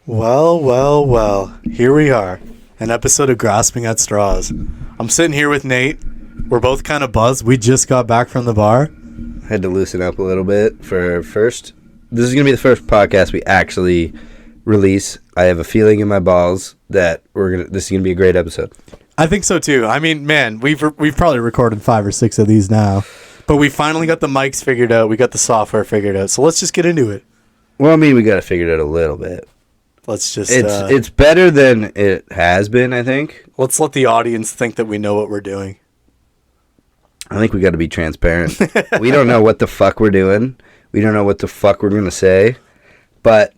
Well, well, well. Here we are. An episode of Grasping at Straws. I'm sitting here with Nate. We're both kind of buzzed. We just got back from the bar. Had to loosen up a little bit for first. This is going to be the first podcast we actually release. I have a feeling in my balls that this is going to be a great episode. I think so too. I mean, man, we've probably recorded 5 or 6 of these now. But we finally got the mics figured out. We got the software figured out. So let's just get into it. Well, I mean, we got to figure it out a little bit. Let's just... It's better than it has been, I think. Let's let the audience think that we know what we're doing. I think we got to be transparent. We don't know what the fuck we're doing. We don't know what the fuck we're going to say. But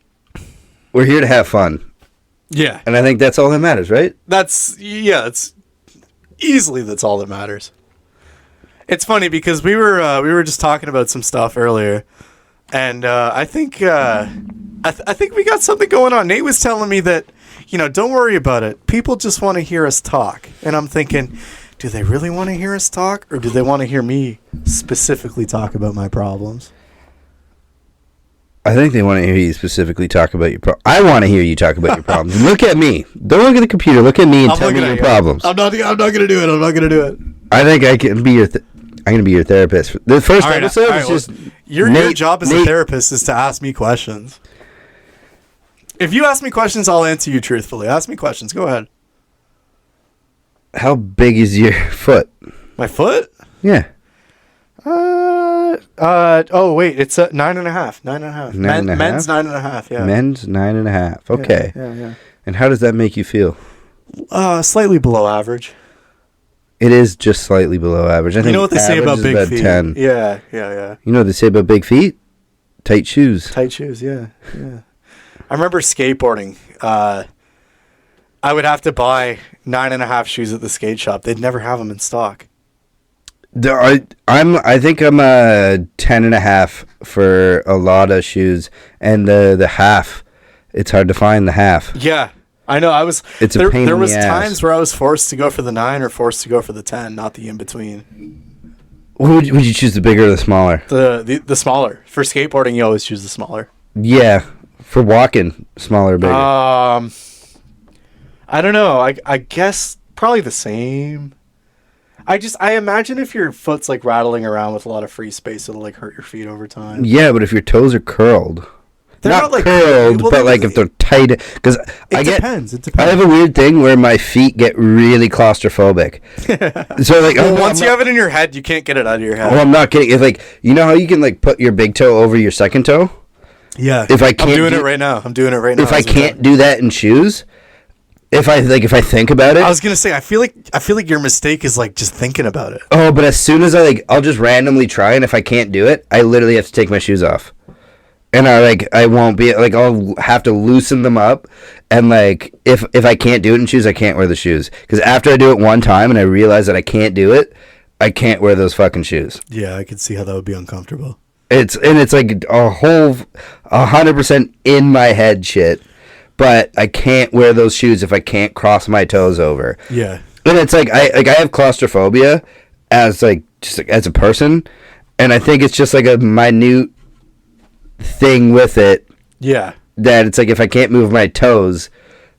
we're here to have fun. Yeah. And I think that's all that matters, right? It's easily that's all that matters. It's funny because we were just talking about some stuff earlier, and I think I think we got something going on. Nate was telling me that, don't worry about it. People just want to hear us talk, and I'm thinking, do they really want to hear us talk, or do they want to hear me specifically talk about my problems? I think they want to hear you specifically talk about your problems. I want to hear you talk about your problems. Look at me. Don't look at the computer. Look at me and tell me your problems. I'm not going to do it. I'm not going to do it. I think I can be your... I'm going to be your therapist. The first episode is just... Your job as a therapist is to ask me questions. If you ask me questions, I'll answer you truthfully. Ask me questions. Go ahead. How big is your foot? My foot? Yeah. Oh, wait. It's 9.5. 9.5. Men's 9.5, yeah. Men's 9.5. Okay. Yeah. And how does that make you feel? Slightly below average. It is just slightly below average. I think what they say about big feet? 10. Yeah. You know what they say about big feet? Tight shoes. Tight shoes, yeah. I remember skateboarding. I would have to buy 9.5 shoes at the skate shop. They'd never have them in stock. I think I'm a 10.5 for a lot of shoes, and the half. It's hard to find the half. Yeah. I know. It's a pain in the ass. There was times where I was forced to go for the 9 or forced to go for the 10, not the in between. Would you choose the bigger or the smaller? The smaller. For skateboarding, you always choose the smaller. Yeah, for walking, smaller or bigger. I don't know. I guess probably the same. I imagine if your foot's like rattling around with a lot of free space, it'll like hurt your feet over time. Yeah, but if your toes are curled. They're not like curled, but like if they're tight, because it depends. I have a weird thing where my feet get really claustrophobic. So like, once you have it in your head, you can't get it out of your head. Oh, I'm not kidding. If like, you know how you can like put your big toe over your second toe? Yeah. If I can't, I'm doing it right now. If I can't do that in shoes, if I think about it, I was gonna say I feel like your mistake is like just thinking about it. Oh, but as soon as I'll just randomly try, and if I can't do it, I literally have to take my shoes off. And I won't be like, I'll have to loosen them up, and like if I can't do it in shoes, I can't wear the shoes, because after I do it one time and I realize that I can't do it, I can't wear those fucking shoes. Yeah, I could see how that would be uncomfortable. It's like a whole 100% in my head shit, but I can't wear those shoes if I can't cross my toes over. Yeah, and it's like I have claustrophobia as as a person, and I think it's just like a minute thing with it. Yeah, that it's like if I can't move my toes,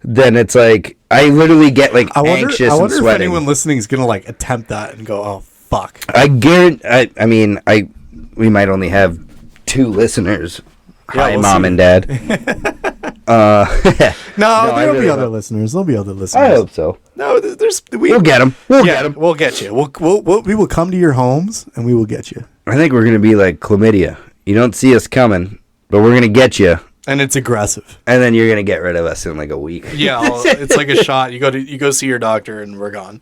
then it's like I literally get like anxious and sweating. I wonder if anyone listening is gonna like attempt that and go, oh fuck. I guarantee. I mean, we might only have 2 listeners. Yeah, Hi, Mom and Dad. No, there'll be other listeners. There'll be other listeners. I hope so. No, we'll get them. We'll get them. We'll get you. We will come to your homes and we will get you. I think we're gonna be like chlamydia. You don't see us coming, but we're gonna get you. And it's aggressive. And then you're gonna get rid of us in like a week. Yeah, it's like a shot. You go see your doctor and we're gone.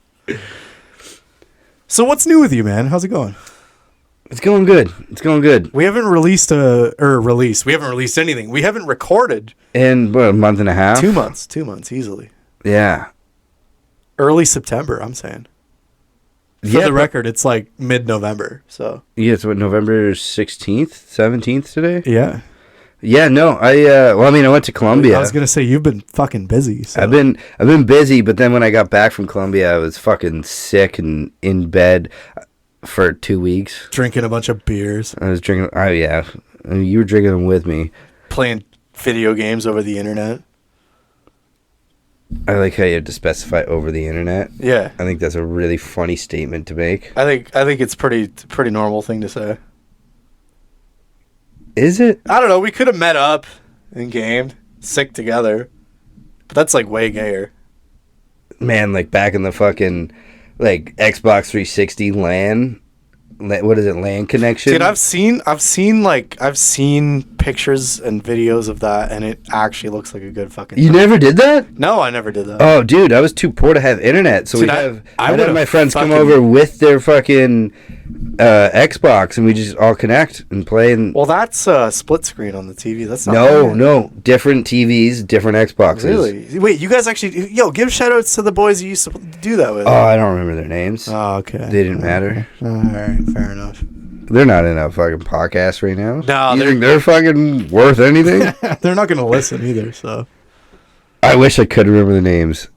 So what's new with you, man? How's it going? It's going good. We haven't released We haven't released anything. We haven't recorded in a month and a half. 2 months. 2 months easily. Yeah. Early September, I'm saying. For the record, it's like mid-November. So yeah, it's November 16th, 17th today. Yeah. Yeah, no, I went to Colombia. I was gonna say you've been fucking busy. So. I've been busy, but then when I got back from Colombia, I was fucking sick and in bed for 2 weeks. Drinking a bunch of beers. I was drinking. Oh yeah, you were drinking them with me. Playing video games over the internet. I like how you have to specify over the internet. Yeah. I think that's a really funny statement to make. I think it's pretty normal thing to say. Is it? I don't know. We could have met up and gamed sick together, but that's like way gayer. Man, like back in the fucking like Xbox 360 LAN. What is it? LAN connection? Dude, I've seen pictures and videos of that, and it actually looks like a good fucking. You time. never did that? No, I never did that. Oh, dude, I was too poor to have internet, so Dude, I'd I have my friends come fucking- over with their fucking Xbox, and we just all connect and play. And Well, that's split screen on the TV. That's not no, different TVs, different Xboxes. Really? Wait, you guys actually? Yo, give shout outs to the boys you used to do that with. Oh, I don't remember their names. Oh, okay. They didn't matter. All right, fair enough. They're not in a fucking podcast right now. No, you think they're fucking worth anything? They're not gonna listen either. So I wish I could remember the names.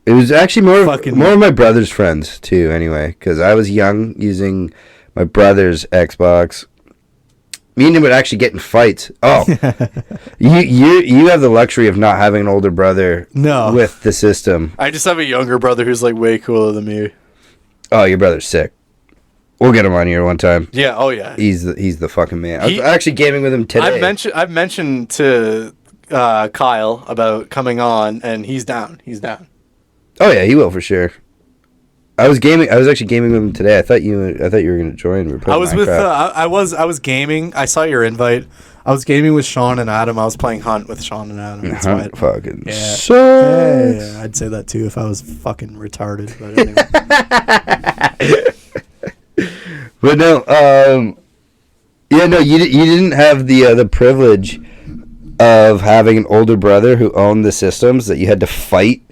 It was actually more of my brother's friends too. Anyway, because I was young using my brother's Xbox. Me and him would actually get in fights. Oh, you have the luxury of not having an older brother. No. With the system. I just have a younger brother who's like way cooler than me. Oh, your brother's sick. We'll get him on here one time. Yeah. Oh yeah. He's the fucking man. I was actually gaming with him today. I've mentioned to Kyle about coming on, and he's down. He's down. Oh yeah, he will for sure. I was actually gaming with him today. I thought you were going to join. I was with. I was gaming. I saw your invite. I was gaming with Sean and Adam. I was playing Hunt with Sean and Adam. That's why fucking yeah. sucks. Yeah, I'd say that too if I was fucking retarded. But anyway. But no, yeah, no, you didn't have the privilege of having an older brother who owned the systems that you had to fight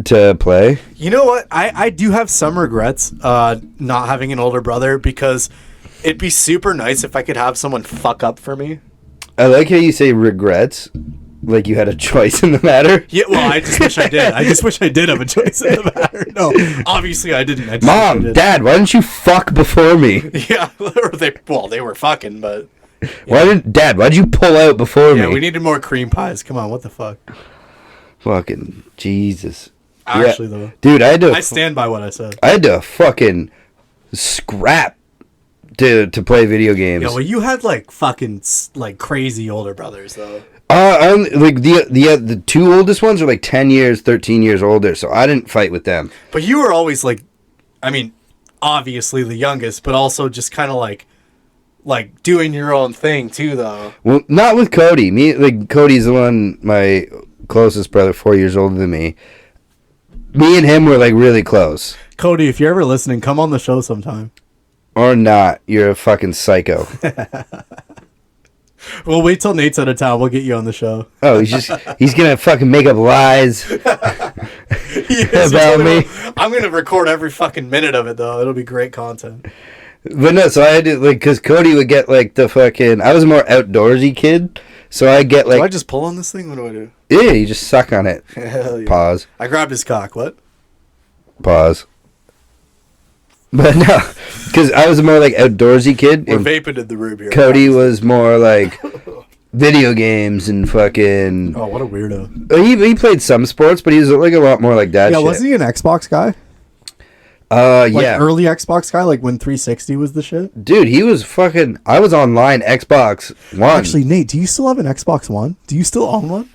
to play. You know what? I do have some regrets not having an older brother, because it'd be super nice if I could have someone fuck up for me. I like how you say regrets, like you had a choice in the matter. Yeah, well, I just wish I did. I just wish I did have a choice in the matter. No, obviously I didn't. I just Mom, wish I did. Dad, why didn't you fuck before me? Yeah, they were fucking, but Yeah. Why'd you pull out before me? yeah, we needed more cream pies. Come on, what the fuck? Fucking Jesus. Actually, though, Dude, I stand by what I said. I had to fucking scrap to play video games. Yeah, well, you had like fucking like crazy older brothers though. Like the two oldest ones are like 10 years, 13 years older, so I didn't fight with them. But you were always like, I mean, obviously the youngest, but also just kind of like doing your own thing too, though. Well, not with Cody. Cody's the one, my closest brother, 4 years older than me. Me and him were like really close. Cody, if you're ever listening, come on the show sometime. Or not, you're a fucking psycho. We'll wait till Nate's out of town. We'll get you on the show. Oh, he's gonna fucking make up lies Yes, about me. I'm gonna record every fucking minute of it though. It'll be great content. But no, so I had to, like, because Cody would get like the fucking. I was a more outdoorsy kid, so I get like. Do I just pull on this thing? What do I do? Yeah, you just suck on it. Hell yeah. Pause. I grabbed his cock. What? Pause. But no, because I was a more like outdoorsy kid. We're and vaping in the room here. Cody was more like video games and fucking. Oh, what a weirdo. He played some sports, but he was like a lot more like that. Yeah, shit. wasn't he an Xbox guy? Like Like yeah, early Xbox guy, like when 360 was the shit? dude, he was fucking. I was online Xbox One. Actually, Nate, do you still have an Xbox One? Do you still own one?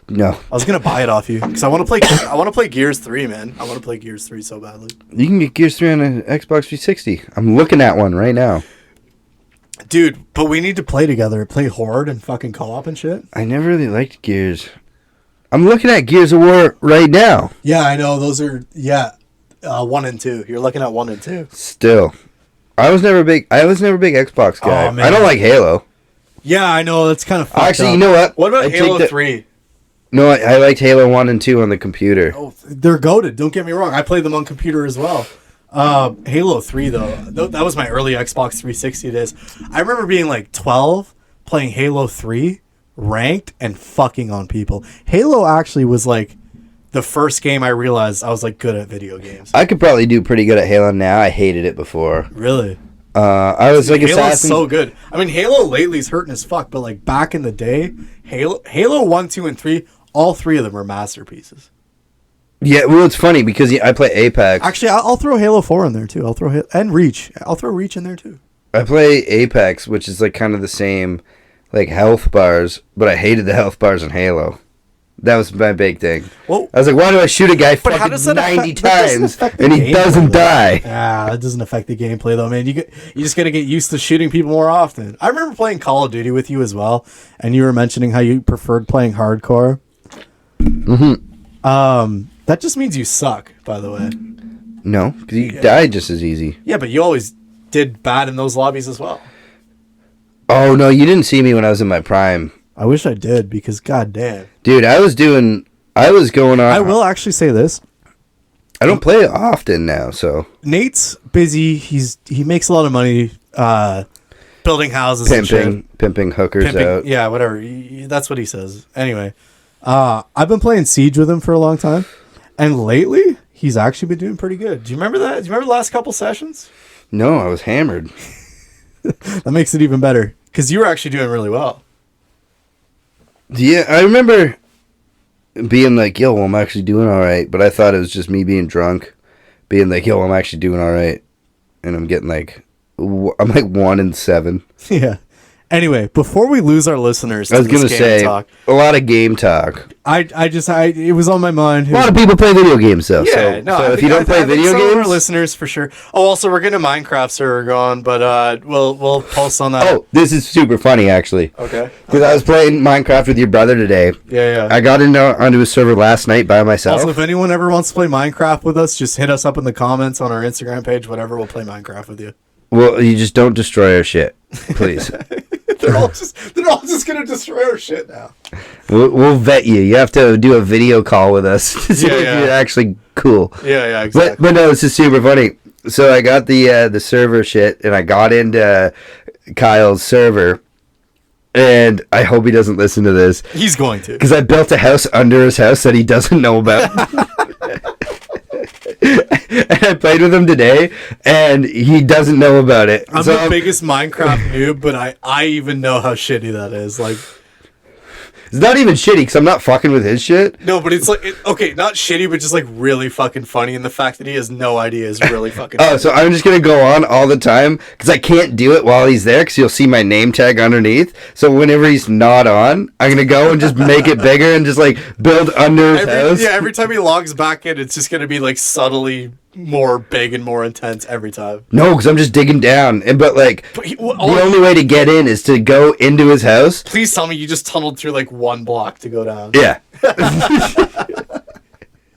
No, I was gonna buy it off you because I want to play. I want to play Gears 3, man. I want to play Gears 3 so badly. you can get Gears 3 on an Xbox 360. I'm looking at one right now. Dude, but we need to play together. Play Horde and fucking co-op and shit. I never really liked Gears. I'm looking at Gears of War right now. Yeah, I know. Those are 1 and 2. You're looking at 1 and 2. Still, I was never a big Xbox guy. Oh, man. I don't like Halo. Yeah, I know. That's kind of fucked Actually, up. you know what? What about I Halo take 3? No, I liked Halo 1 and 2 on the computer. Oh, they're goated. Don't get me wrong. I played them on computer as well. Halo 3, though, that was my early Xbox 360 days. I remember being like 12, playing Halo 3, ranked, and fucking on people. Halo actually was like the first game I realized I was like good at video games. I could probably do pretty good at Halo now. I hated it before. Really? I was like Halo's Assassin's. so good. I mean, Halo lately's hurting as fuck, but like back in the day, Halo 1, 2, and 3 all three of them are masterpieces. Yeah, well, it's funny because I play Apex. Actually, I'll throw Halo 4 in there too. I'll throw and Reach. I'll throw Reach in there too. I play Apex, which is like kind of the same, like health bars, but I hated the health bars in Halo. That was my big thing. Well, I was like, why do I shoot a guy But how fucking does that 90 affect- that doesn't times affect the and he gameplay, doesn't though. die? That doesn't affect the gameplay though, man. You just gotta get used to shooting people more often. I remember playing Call of Duty with you as well, and you were mentioning how you preferred playing hardcore. That just means you suck, by the way. No, because you die just as easy. yeah, but you always did bad in those lobbies as well. Oh, no, you didn't see me when I was in my prime. I wish I did because goddamn. Dude, I was going on. I will actually say this. I don't play it often now, so. Nate's busy. He makes a lot of money. Building houses and shit. Pimping hookers Pimping, out. yeah, whatever. That's what he says. Anyway, I've been playing Siege with him for a long time, and lately he's actually been doing pretty good. do you remember that? Do you remember the last couple sessions? No, I was hammered. That makes it even better. Because you were actually doing really well. Yeah, I remember being like, yo, I'm actually doing all right. But I thought it was just me being drunk. Being like, yo, I'm actually doing all right. And I'm getting like, I'm like 1-7. Yeah. Anyway, before we lose our listeners, to I was this going to game say, talk, a lot of game talk. It was on my mind. A lot of people play video games, though. yeah, so if you don't play video some of our games... listeners for sure. Oh, also we're getting a Minecraft server going, but we'll post on that. Oh, this is super funny, actually. okay. Because I was playing Minecraft with your brother today. Yeah. I got onto a server last night by myself. Also, if anyone ever wants to play Minecraft with us, just hit us up in the comments on our Instagram page. Whatever, we'll play Minecraft with you. Well, you just don't destroy our shit, please. they're all just gonna destroy our shit now. We'll vet you. You have to do a video call with us to see if Yeah. you're actually cool. Yeah, exactly. But no, this is super funny. So I got the server shit, and I got into Kyle's server, and I hope he doesn't listen to this He's going to. because I built a house under his house that he doesn't know about. And I played with him today, and he doesn't know about it. I'm the biggest Minecraft noob, but I even know how shitty that is. Like, It's not even shitty because I'm not fucking with his shit. no, but it's like, okay, not shitty, but just like really fucking funny. And the fact that he has no idea is really fucking funny. Oh, so I'm just going to go on all the time because I can't do it while he's there because you'll see my name tag underneath. So whenever he's not on, I'm going to go and just make it bigger and just like build under his house. every time he logs back in, it's just going to be like subtly more big and more intense every time. No, because I'm just digging down. But like, But the only way to get in is to go into his house. please tell me you just tunneled through like one block to go down. Yeah.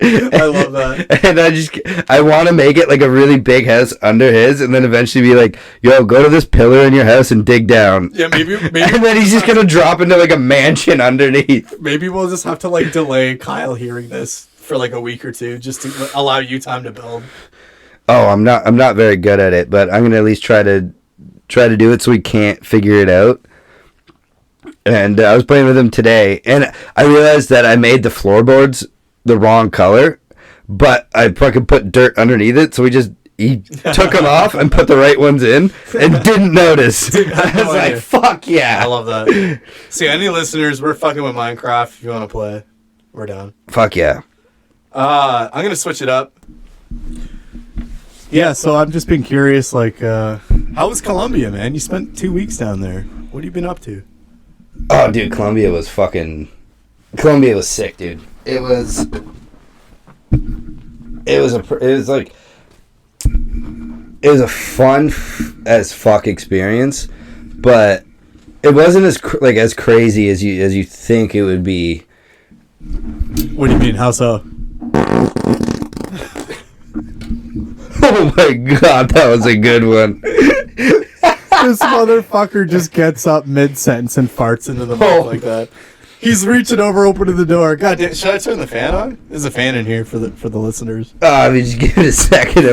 I love that. And I want to make it like a really big house under his, and then eventually be like, "Yo, go to this pillar in your house and dig down." Yeah, maybe And then he's just gonna drop into like a mansion underneath. maybe we'll just have to like delay Kyle hearing this for like a week or two just to allow you time to build. Oh, I'm not very good at it, but I'm gonna at least try to do it so we can't figure it out. And I was playing with him today, and I realized that I made the floorboards the wrong color, but I fucking put dirt underneath it, so he took them off and put the right ones in and didn't notice. I was like, fuck I yeah. love that. See, any listeners, we're fucking with Minecraft. If you want to play, we're down. Fuck yeah. I'm gonna switch it up. Yeah, so I'm just being curious, like, how was Colombia, man? You spent 2 weeks down there. What have you been up to? Oh, dude, Colombia was sick, dude. It was a fun as fuck experience, but it wasn't as crazy as you think it would be. What do you mean? How so? Oh my god, that was a good one. This motherfucker just gets up mid-sentence and farts into the mic like that. He's reaching over, opening the door. God damn, should I turn the fan on? There's a fan in here for the listeners. I mean, just give it a second.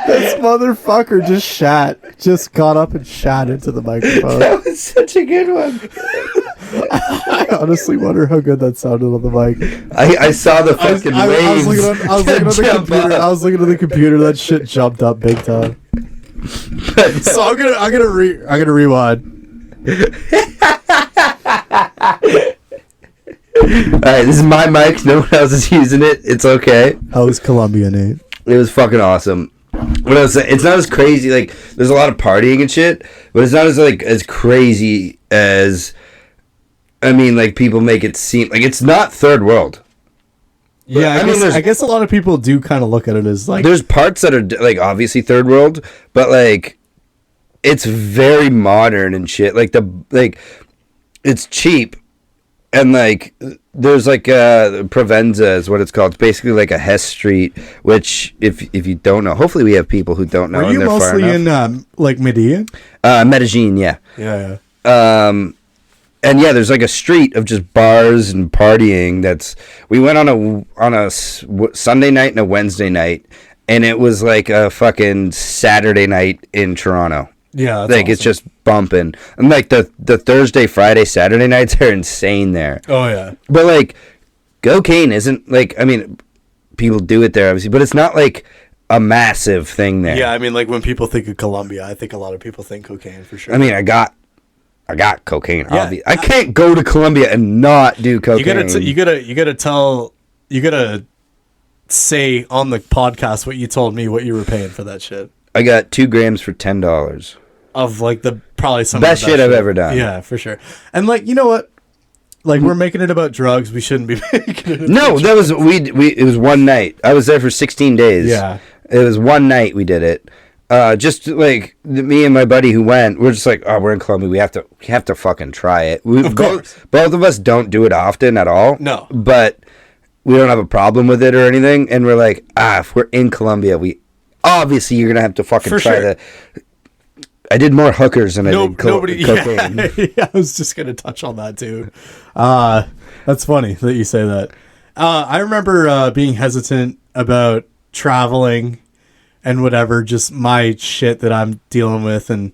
This motherfucker just got up and shat into the microphone. That was such a good one. I honestly wonder how good that sounded on the mic. I saw the fucking I waves. was looking at the jump computer. up. I was looking at the computer. That shit jumped up big time. So I'm gonna rewind. right, this is my mic. No one else is using it. It's okay. How was Colombia, Nate? It was fucking awesome. What I was saying, it's not as crazy. Like, there's a lot of partying and shit, but it's not as crazy as, I mean, like, people make it seem like it's not third world. Yeah, I mean, I guess a lot of people do kind of look at it as like. There's parts that are like obviously third world, but like it's very modern and shit. Like it's cheap, and like there's like Provenza is what it's called. It's basically like a Hess Street, which if you don't know, hopefully we have people who don't know. Are and you they're far mostly enough. in like Medellin? Medellin, yeah. Yeah. And yeah, there's like a street of just bars and partying. We went on a Sunday night and a Wednesday night, and it was like a fucking Saturday night in Toronto. Yeah, that's like awesome. it's just bumping, and like the Thursday, Friday, Saturday nights are insane there. Oh yeah, but like cocaine isn't like, I mean, people do it there obviously, but it's not like a massive thing there. Yeah, I mean, like when people think of Colombia, I think a lot of people think cocaine for sure. I mean, I got cocaine. Yeah. I can't go to Colombia and not do cocaine. You gotta say on the podcast what you told me what you were paying for that shit. I got 2 grams for $10. Of like probably some Best of the shit I've ever done. Yeah, for sure. And like, you know what? Like we're making it about drugs. We shouldn't be making it. No, that was it was one night. I was there for 16 days. Yeah. It was one night we did it. Just like me and my buddy who went, we're just like, oh, we're in Colombia. We have to fucking try it. Of course. Both of us don't do it often at all. No. But we don't have a problem with it or anything. And we're like, if we're in Colombia, obviously you're gonna have to fucking For try sure. I did more hookers than I did Nobody. cocaine. Yeah, I was just gonna touch on that too. That's funny that you say that. I remember being hesitant about traveling and whatever, just my shit that I'm dealing with. And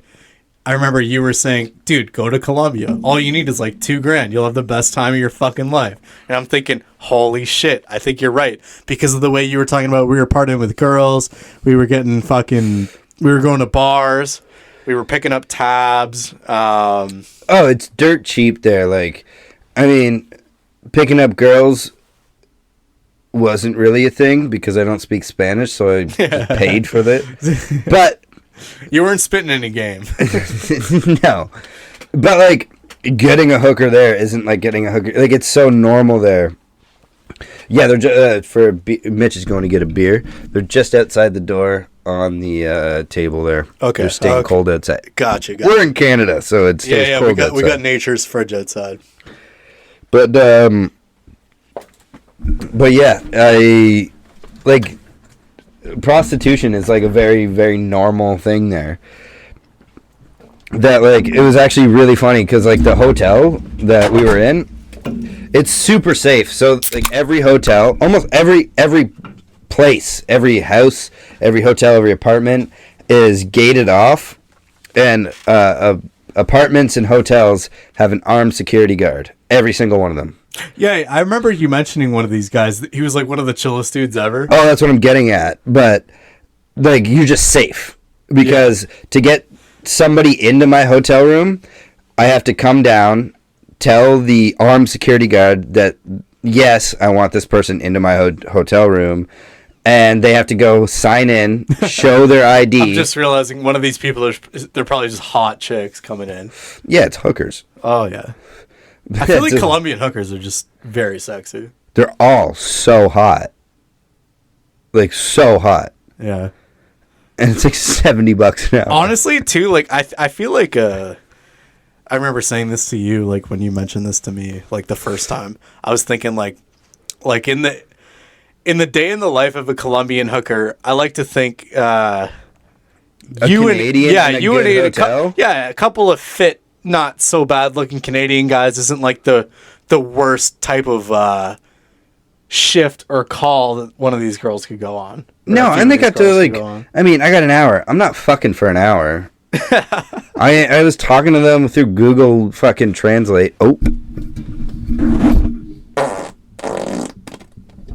I remember you were saying, dude, go to Colombia. All you need is like 2 grand. You'll have the best time of your fucking life. And I'm thinking, holy shit, I think you're right. Because of the way you were talking about, we were partying with girls. We were getting we were going to bars. We were picking up tabs. Oh, it's dirt cheap there. Like, I mean, picking up girls wasn't really a thing because I don't speak Spanish, so I just paid for it. But You weren't spitting any game. no, but like getting a hooker there isn't like getting a hooker. Like it's so normal there. Yeah, they're Mitch is going to get a beer. They're just outside the door on the table there. Okay, they're staying okay. cold outside. Gotcha. We're in Canada, so it stays Yeah, cold we outside. got nature's fridge outside. But yeah, I like prostitution is like a very, very normal thing there. That like it was actually really funny because like the hotel that we were in, it's super safe. So like every hotel, almost every place, every house, every hotel, every apartment is gated off, and apartments and hotels have an armed security guard. Every single one of them. Yeah, I remember you mentioning one of these guys. He was like one of the chillest dudes ever. Oh, that's what I'm getting at. But like, you're just safe because to get somebody into my hotel room, I have to come down, tell the armed security guard that yes, I want this person into my hotel room, and they have to go sign in, show their ID. I'm just realizing one of these people they're probably just hot chicks coming in. Yeah, it's hookers. Oh yeah. I feel like Colombian hookers are just very sexy. They're all so hot. Like, so hot. Yeah. And it's like $70 an hour. Honestly, too, like, I feel like, I remember saying this to you, like, when you mentioned this to me, like, the first time. I was thinking, like in the day in the life of a Colombian hooker, I like to think, Canadian in a good hotel? a couple of fit, not so bad looking Canadian guys isn't like the worst type of shift or call that one of these girls could go on. No, I think I have to like. I mean, I got an hour. I'm not fucking for an hour. I was talking to them through Google fucking Translate. Oh,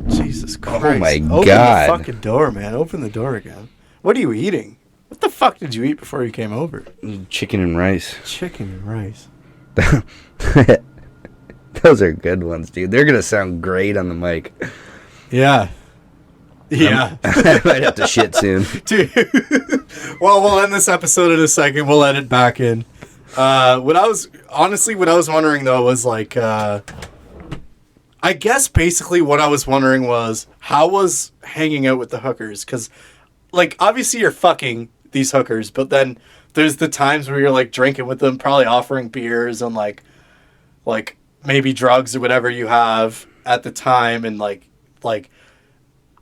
Jesus Christ! my Open God. the fucking door, man! Open the door again. What are you eating? What the fuck did you eat before you came over? chicken and rice. Chicken and rice. Those are good ones, dude. They're gonna sound great on the mic. Yeah. Yeah. I might have to shit soon. Dude. Well, we'll end this episode in a second. We'll edit back in. What I was wondering though was like, I guess basically what I was wondering was how was hanging out with the hookers? Because, like, obviously you're fucking these hookers, but then there's the times where you're like drinking with them, probably offering beers and like maybe drugs or whatever you have at the time, and like.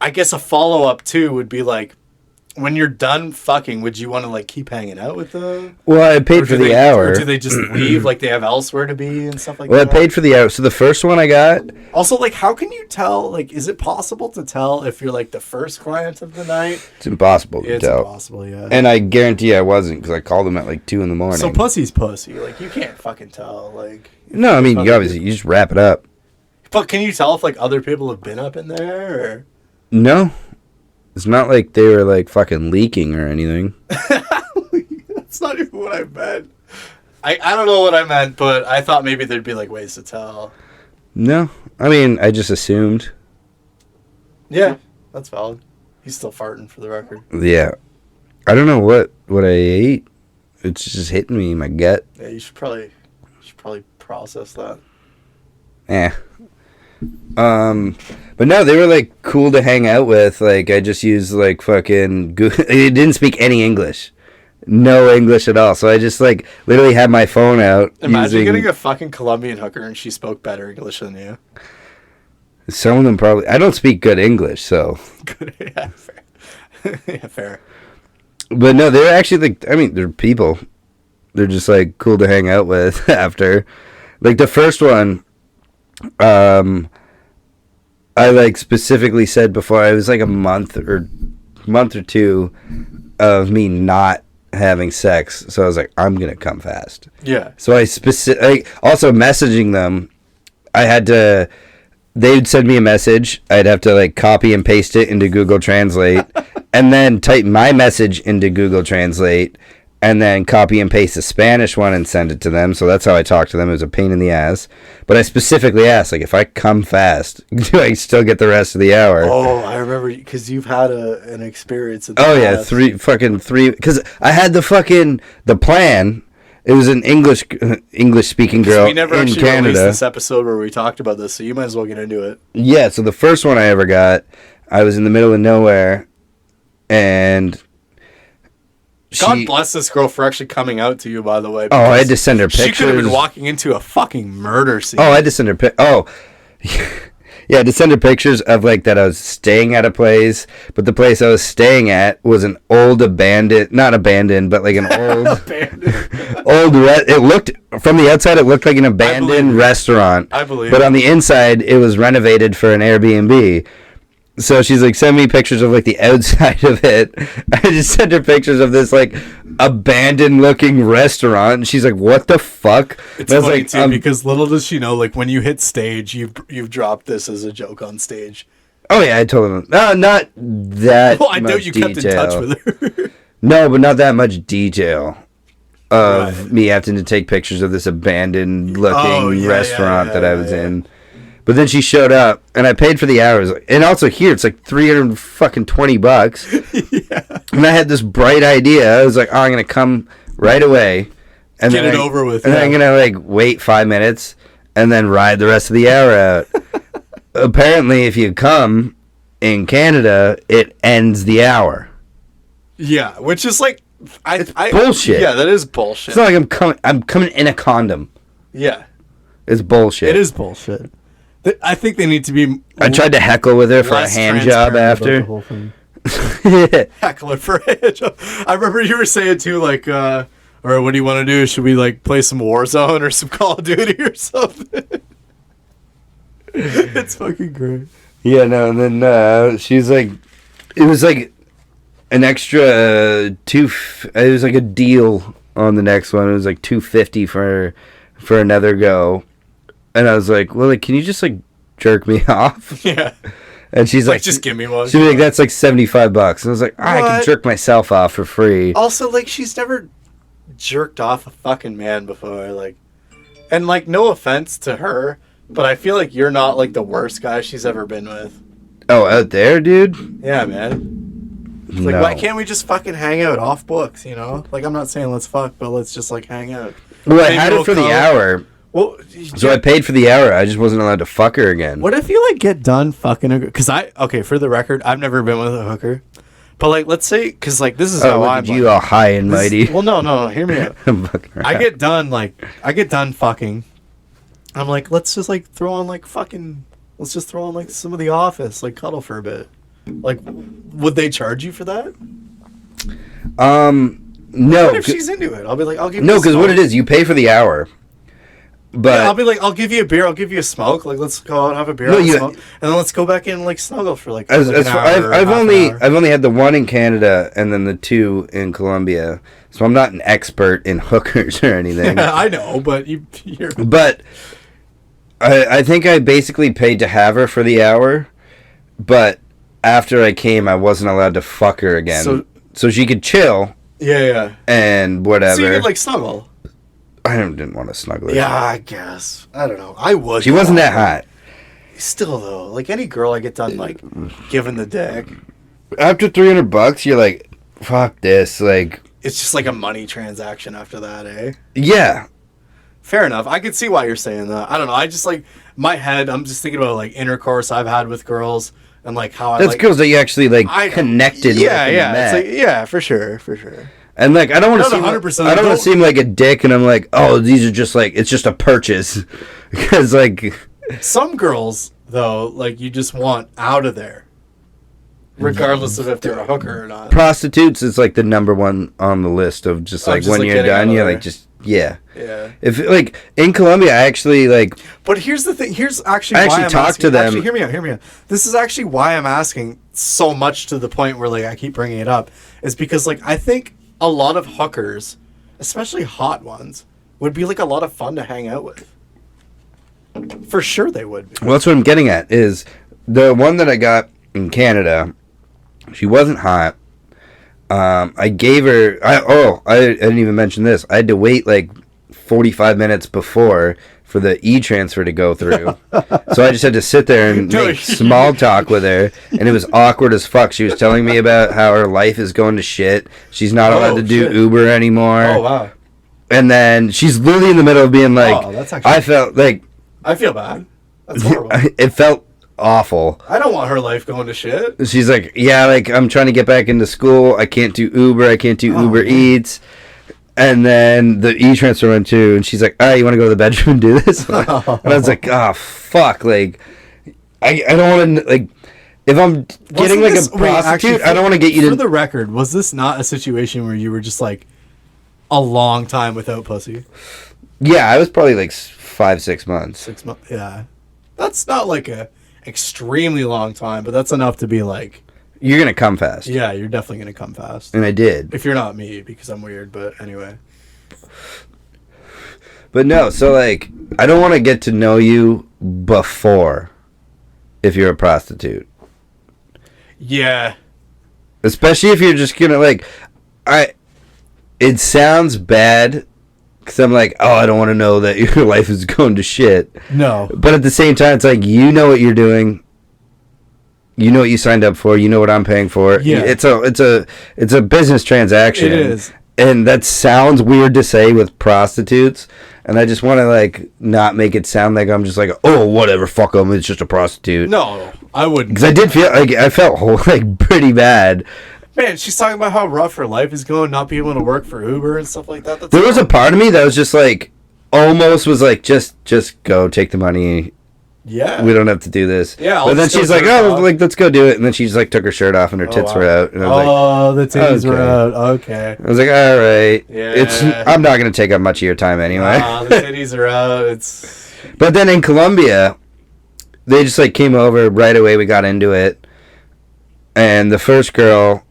I guess a follow-up, too, would be, like, when you're done fucking, would you want to, like, keep hanging out with them? Well, I paid for the hour. Or do they just leave, like, they have elsewhere to be and stuff like that? Well, I paid for the hour. So the first one I got... Also, like, how can you tell, like, is it possible to tell if you're, like, the first client of the night? It's impossible to tell. It's impossible, yeah. And I guarantee I wasn't, because I called them at, like, 2 in the morning. So pussy's pussy. Like, you can't fucking tell, like... No, I mean, you obviously, you just wrap it up. But can you tell if, like, other people have been up in there, or... No. It's not like they were, like, fucking leaking or anything. That's not even what I meant. I don't know what I meant, but I thought maybe there'd be, like, ways to tell. No. I mean, I just assumed. Yeah, that's valid. He's still farting, for the record. Yeah. I don't know what I ate. It's just hitting me in my gut. Yeah, you should probably process that. Eh. But no, they were like cool to hang out with. Like I just used like fucking Google. It didn't speak any English, no English at all. So I just like literally had my phone out. Imagine getting a fucking Colombian hooker and she spoke better English than you. Some of them probably. I don't speak good English, so. Good, yeah, fair. Yeah, fair. But no, they're actually like. I mean, they're people. They're just like cool to hang out with after. Like the first one. I like specifically said before I was like a month or two of me not having sex, so I was like, I'm gonna come fast. Yeah. So I also messaging them. I had to. They'd send me a message. I'd have to like copy and paste it into Google Translate, and then type my message into Google Translate, and then copy and paste the Spanish one and send it to them. So that's how I talked to them. It was a pain in the ass. But I specifically asked, like, if I come fast, do I still get the rest of the hour? Oh, I remember, because you've had an experience. Yeah, three, because I had the plan. It was an English-speaking girl we never in actually Canada. released this episode where we talked about this, so you might as well get into it. Yeah, so the first one I ever got, I was in the middle of nowhere, and... God bless this girl for actually coming out to you, by the way. Oh, I had to send her pictures. She could have been walking into a fucking murder scene. Oh, I had to send her yeah, I had to send her pictures of, like, that I was staying at a place, but the place I was staying at was an old not abandoned, but like an old... it looked, from the outside, it looked like an abandoned restaurant. I believe But on the inside, it was renovated for an Airbnb. So she's like, send me pictures of like the outside of it. I just sent her pictures of this like abandoned looking restaurant. And she's like, what the fuck? It's funny like, too, because little does she know, like when you hit stage, you've dropped this as a joke on stage. Oh yeah, I told him. No, not that. Well, I know you kept in touch with her. No, but not that much detail of me having to take pictures of this abandoned looking restaurant that I was in. But then she showed up, and I paid for the hours. And also here, it's like $320. Yeah. And I had this bright idea. I was like, oh, I'm going to come right away. And get it over with. And then I'm going to, like, wait 5 minutes and then ride the rest of the hour out. Apparently, if you come in Canada, it ends the hour. Yeah, which is like... It's bullshit. Yeah, that is bullshit. It's not like I'm coming in a condom. Yeah. It's bullshit. It is bullshit. I think they need to be... I tried to heckle with her for a hand job after. Heckler for a hand job. I remember you were saying too, like, or what do you want to do? Should we like play some Warzone or some Call of Duty or something? It's fucking great. Yeah, no, and then she's like, it was like an extra it was like a deal on the next one. It was like $250 for another go. And I was like, well, like, can you just, like, jerk me off? Yeah. And she's like, just give me one. She's like, that's like $75. And I was like, I can jerk myself off for free. Also, like, she's never jerked off a fucking man before. Like, and, like, no offense to her, but I feel like you're not like the worst guy she's ever been with. Oh, out there, dude? Yeah, man. It's like, No. why can't we just fucking hang out off books, you know? Like, I'm not saying let's fuck, but let's just like hang out. Well, I Maybe had we'll it for the come- hour, Well, so I paid for the hour. I just wasn't allowed to fuck her again. What if you like get done fucking a? Because okay, for the record, I've never been with a hooker, but like, let's say, because like this is Oh, how look I'm. at you all high and this- mighty. Well, no, hear me out. I'm fucking around. I get done fucking. I'm like, let's just like throw on like fucking. Let's just throw on like some of The Office, like cuddle for a bit. Like, would they charge you for that? No. What if she's into it? I'll be like, I'll give you No, a because what smoke. it is, you pay for the hour. But Yeah, I'll be like, I'll give you a beer, I'll give you a smoke. Like, let's go out and have a beer, No, have a you- smoke, and then let's go back in and like snuggle for like, as, like as an far, hour, I've half an hour. only had the one in Canada and then the two in Colombia, so I'm not an expert in hookers or anything. Yeah, I know, but you're But I think I basically paid to have her for the hour, but after I came, I wasn't allowed to fuck her again. So she could chill yeah. and whatever. So you could like snuggle. I didn't want to snuggle her. Yeah, I guess. I don't know. I would. She wasn't that hot. Still though, like any girl I get done like giving the dick, After $300, you're like, fuck this. Like, it's just like a money transaction after that, eh? yeah. Fair enough. I could see why you're saying that. I don't know. I just like my head. I'm just thinking about like intercourse I've had with girls and like how I That's like. girls that you actually like I connected Yeah, with. yeah. And It's met. like yeah, for sure. And like I don't want to No, seem 100%. I don't want Don't- to seem like a dick and I'm like, "Oh, these are just like it's just a purchase." Because like Some girls though, like you just want out of there, regardless of if they're a hooker or not. prostitutes is like the number one on the list of just Oh, like just, when like, you're getting out done, of you're there. like just yeah. Yeah. If like in Colombia, I actually like But here's the thing. Here's actually I why actually I'm talked asking. to them. Actually, hear me out. This is actually why I'm asking so much to the point where like I keep bringing it up is because like I think a lot of hookers, especially hot ones, would be like a lot of fun to hang out with. For sure, they would be. well, that's what I'm getting at is the one that I got in Canada. She wasn't hot. I gave her. I didn't even mention this. I had to wait like 45 minutes before for the e-transfer to go through. So I just had to sit there and No, make small talk with her, and it was awkward as fuck. She was telling me about how her life is going to shit. She's not allowed to do shit. Uber anymore. Oh wow, And then she's literally in the middle of being like, Oh, that's actually- I felt like I feel bad. That's horrible. it felt awful. I don't want her life going to shit. She's like, yeah, like I'm trying to get back into school. I can't do Uber. I can't do Uber man. Eats. And then the e-transfer went too, and she's like, "All right, you want to go to the bedroom and do this?" And I was like, "Oh fuck!" Like, I don't want to like if I'm getting like a prostitute, I don't want to get you For to. the record, was this not a situation where you were just like a long time without pussy? Yeah, I was probably like 5-6 months. 6 months. Yeah, that's not like a extremely long time, but that's enough to be like, You're gonna come fast, yeah, you're definitely gonna come fast. and I did. If you're not me, because I'm weird. But anyway, But no, so like I don't want to get to know you before if you're a prostitute. yeah, Especially if you're just gonna like it sounds bad because I'm like, oh, I don't want to know that your life is going to shit. No. But at the same time, it's like, you know what you're doing. You know what you signed up for. You know what I'm paying for. Yeah. It's a business transaction. It is. And that sounds weird to say with prostitutes. And I just want to like not make it sound like I'm just like, oh, whatever, fuck them. It's just a prostitute. no, I wouldn't. Because I did feel like I felt like pretty bad. Man, she's talking about how rough her life is going, not being able to work for Uber and stuff like that. That's There was a part of me that was just like, almost was like, just go take the money. yeah. We don't have to do this. Yeah, I'll but then just go she's like, jerk oh, off. like let's go do it. And then she just like took her shirt off and her tits wow. were out. And I was like, Oh, the titties were okay. out. Okay. all right. Yeah. I'm not gonna take up much of your time anyway. The titties are out. It's But then in Colombia, they just like came over right away. We got into it, and the first girl,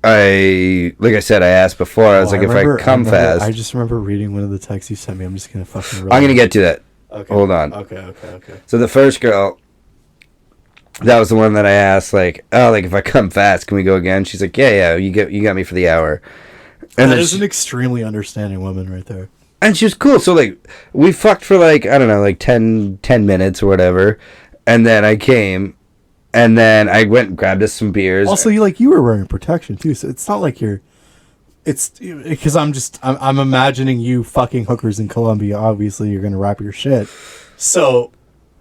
like I said, I asked before. I was like, if I come fast, I just remember reading one of the texts you sent me. I'm just gonna fucking. I'm gonna get to that. okay. Hold on. Okay. So the first girl, that was the one that I asked, like, oh, like if I come fast, can we go again? She's like, yeah, you got me for the hour. And That then is an extremely understanding woman right there. And she was cool. So, like, we fucked for, like, I don't know, like 10 minutes or whatever. And then I came, and then I went and grabbed us some beers. Also, you were wearing protection too, so it's not like you're. It's because I'm imagining you fucking hookers in Colombia. Obviously, you're gonna wrap your shit. So,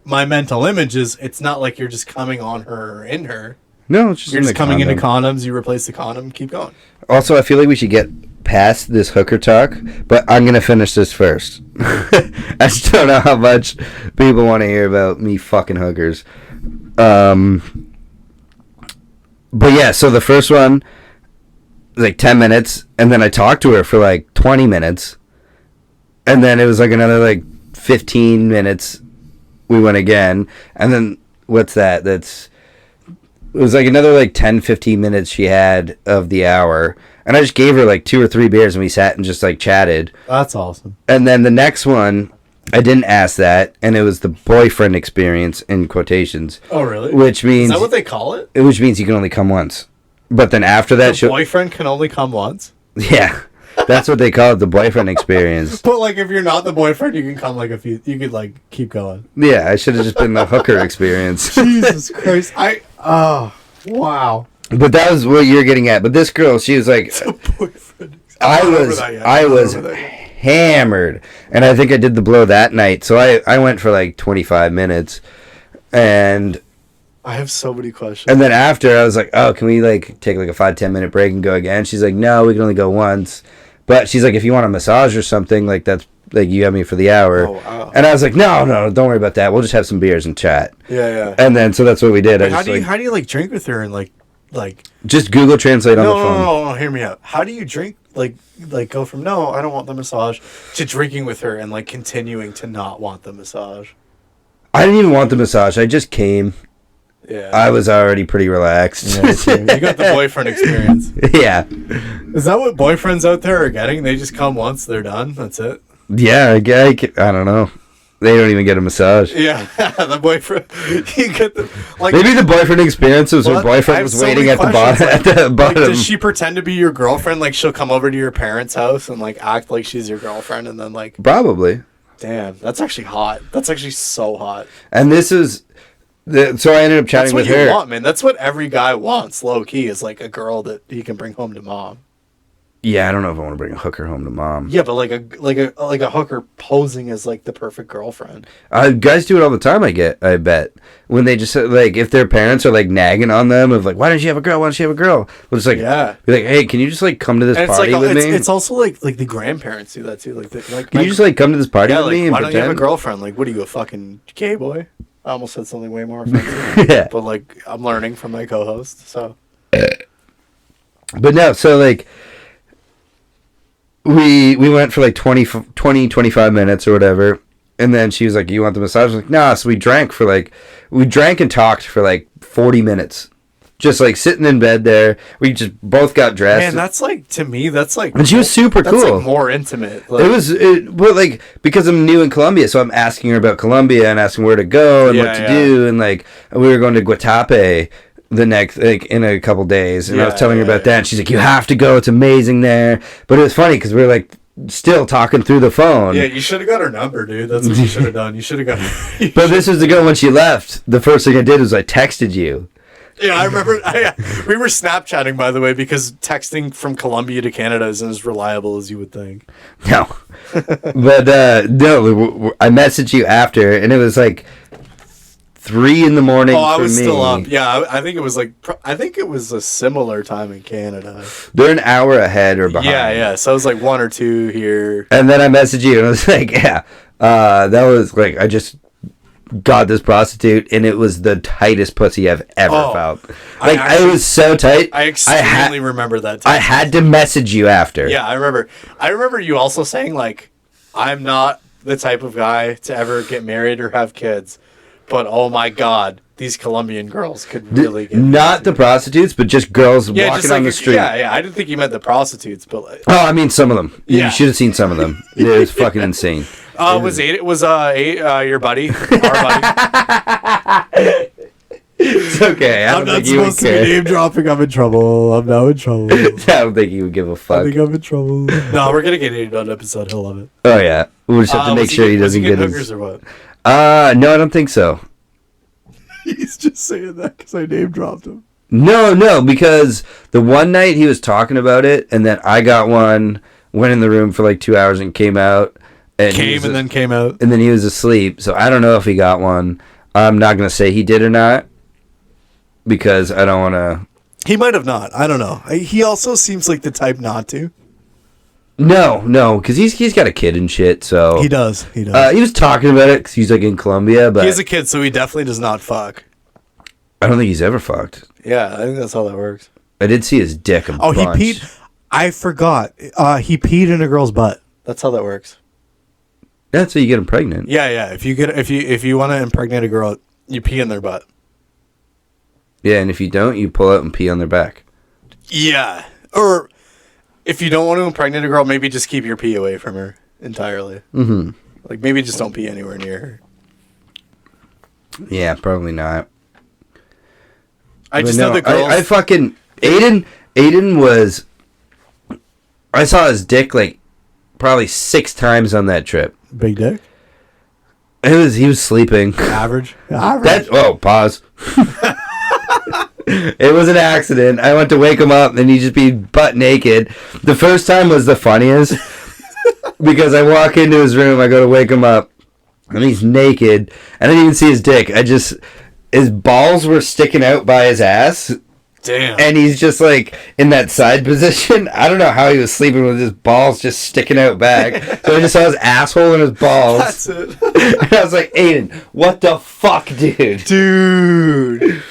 my mental image is it's not like you're just coming on her or in her. No, it's just You're in just the coming into condom. condoms. You replace the condom. Keep going. Also, I feel like we should get past this hooker talk, but I'm gonna finish this first. I just don't know how much people want to hear about me fucking hookers. But yeah, so the first one was like 10 minutes, and then I talked to her for like 20 minutes, and then it was like another like 15 minutes. We went again, and then what's that? It was like another like 10, 15 minutes she had of the hour. And I just gave her like 2 or 3 beers and we sat and just like chatted. That's awesome. And then the next one, I didn't ask that. And it was the boyfriend experience in quotations. Oh, really? Which means... Is that what they call it? Which means you can only come once. But then after that... The boyfriend can only come once? Yeah. That's what they call it, the boyfriend experience. But, like, if you're not the boyfriend, you can come, like, you could, like, keep going. Yeah, I should have just been the hooker experience. Jesus Christ! Wow. But that was what you're getting at. But this girl, she was like... Boyfriend. I was hammered, and I think I did the blow that night. So I went for like 25 minutes, and I have so many questions. then after I was like, oh, can we like take like a 5-10 minute break and go again? She's like, no, we can only go once. But she's like, if you want a massage or something, like that's like you got me for the hour. Oh, wow. And I was like, no, don't worry about that. We'll just have some beers and chat. Yeah. And then so that's what we did. How do you like drink with her and like just Google Translate on the phone. No, hear me out. How do you drink like go from no, I don't want the massage to drinking with her and like continuing to not want the massage? I didn't even want the massage. I just came. Yeah. I was already pretty relaxed. Yeah, you got the boyfriend experience. Yeah. Is that what boyfriends out there are getting? They just come once, they're done. That's it. Yeah, I don't know. They don't even get a massage. Yeah, the boyfriend. You get the like. Maybe the boyfriend experience was her boyfriend was waiting at the bottom. Like, at the bottom. Like, does she pretend to be your girlfriend? Like she'll come over to your parents' house and like act like she's your girlfriend, and then like. Probably. Damn, that's actually hot. That's actually so hot. And this is. So I ended up chatting with her. That's what you want, man. That's what every guy wants, low key, is like a girl that he can bring home to mom. Yeah, I don't know if I want to bring a hooker home to mom. Yeah, but like a hooker posing as like the perfect girlfriend. Guys do it all the time. I bet when they just like if their parents are like nagging on them of like, why don't you have a girl? Why don't you have a girl? Well, it's like be like, hey, can you just like come to this party like, with me? It's also like the grandparents do that too. Like can you just like come to this party with like, me? And why don't you have a pretend? girlfriend? Like, what are you, a fucking gay boy? I almost said something way more offensive. Yeah. But like I'm learning from my co-host, so. But no, so like. We went for like 20, 25 minutes or whatever. And then she was like, you want the massage? I was like, nah. So we drank and talked for like 40 minutes. Just like sitting in bed there. We just both got dressed. Man, that's like, to me, that's like. And she was super that's cool. Like more intimate. Like, But like, because I'm new in Colombia, so I'm asking her about Colombia and asking where to go and what to do. And like, we were going to Guatape the next like in a couple days, and I was telling her about that, and she's like, you have to go, it's amazing there. But it was funny because we were like still talking through the phone. Yeah, you should have got her number, dude. That's what you should have done. You should have got her. But this was the girl when she left. The first thing I did was I texted you. Yeah, I remember. We were Snapchatting, by the way, because texting from Colombia to Canada isn't as reliable as you would think. No. But no, I messaged you after, and it was like 3 in the morning. Oh, I was for me. still up. Yeah, I think it was like. I think it was a similar time in Canada. They're an hour ahead or behind. Yeah. So it was like 1 or 2 here. And then I messaged you, and I was like, yeah, that was like I just got this prostitute, and it was the tightest pussy I've ever felt. Like it was so tight. I extremely remember that time. I had to message you after. Yeah, I remember. I remember you also saying like, I'm not the type of guy to ever get married or have kids. But oh my God, these Colombian girls could really get not the prostitutes, but just girls walking just like on the street. Yeah. I didn't think you meant the prostitutes, but like, oh, I mean some of them. Yeah. You should have seen some of them. It was fucking insane. was your buddy, our buddy? It's okay. I I'm don't not think he would supposed to be care. name dropping. I'm in trouble. I'm now in trouble. I don't think he would give a I fuck. think I'm in trouble. No, we're gonna get Aiden on episode. He'll love it. Oh yeah, we'll just have to make sure he was doesn't getting get hookers his. or what? No, I don't think so. He's just saying that because I name dropped him. No, because the one night he was talking about it, and then I got one, went in the room for like 2 hours and came out. And Then came out. and then he was asleep. So I don't know if he got one. I'm not gonna say he did or not because I don't want to. He might have not. I don't know. He also seems like the type not to. No, because he's got a kid and shit. So He does. He does. he was talking about it because he's like in Colombia, but He has a kid, so he definitely does not fuck. I don't think he's ever fucked. Yeah, I think that's how that works. I did see his dick. Oh, Bunch. he peed. I forgot. He peed in a girl's butt. That's how that works. That's how you get him pregnant. Yeah. If you want to impregnate a girl, you pee in their butt. Yeah, and if you don't, you pull out and pee on their back. Yeah. Or if you don't want to impregnate a girl, maybe just keep your pee away from her entirely. Mm-hmm. Like maybe just don't pee anywhere near her. Yeah, probably not. I But just no, know the girls. I fucking Aiden was. I saw his dick like probably 6 times on that trip. Big dick. He was sleeping. Average. Pause. It was an accident. I went to wake him up and he'd just be butt naked. The first time was the funniest because I walk into his room, I go to wake him up, and he's naked. I didn't even see his dick. His balls were sticking out by his ass. Damn. And he's just like in that side position. I don't know how he was sleeping with his balls just sticking out back. So I just saw his asshole and his balls. That's it. And I was like, Aiden, what the fuck, dude? Dude.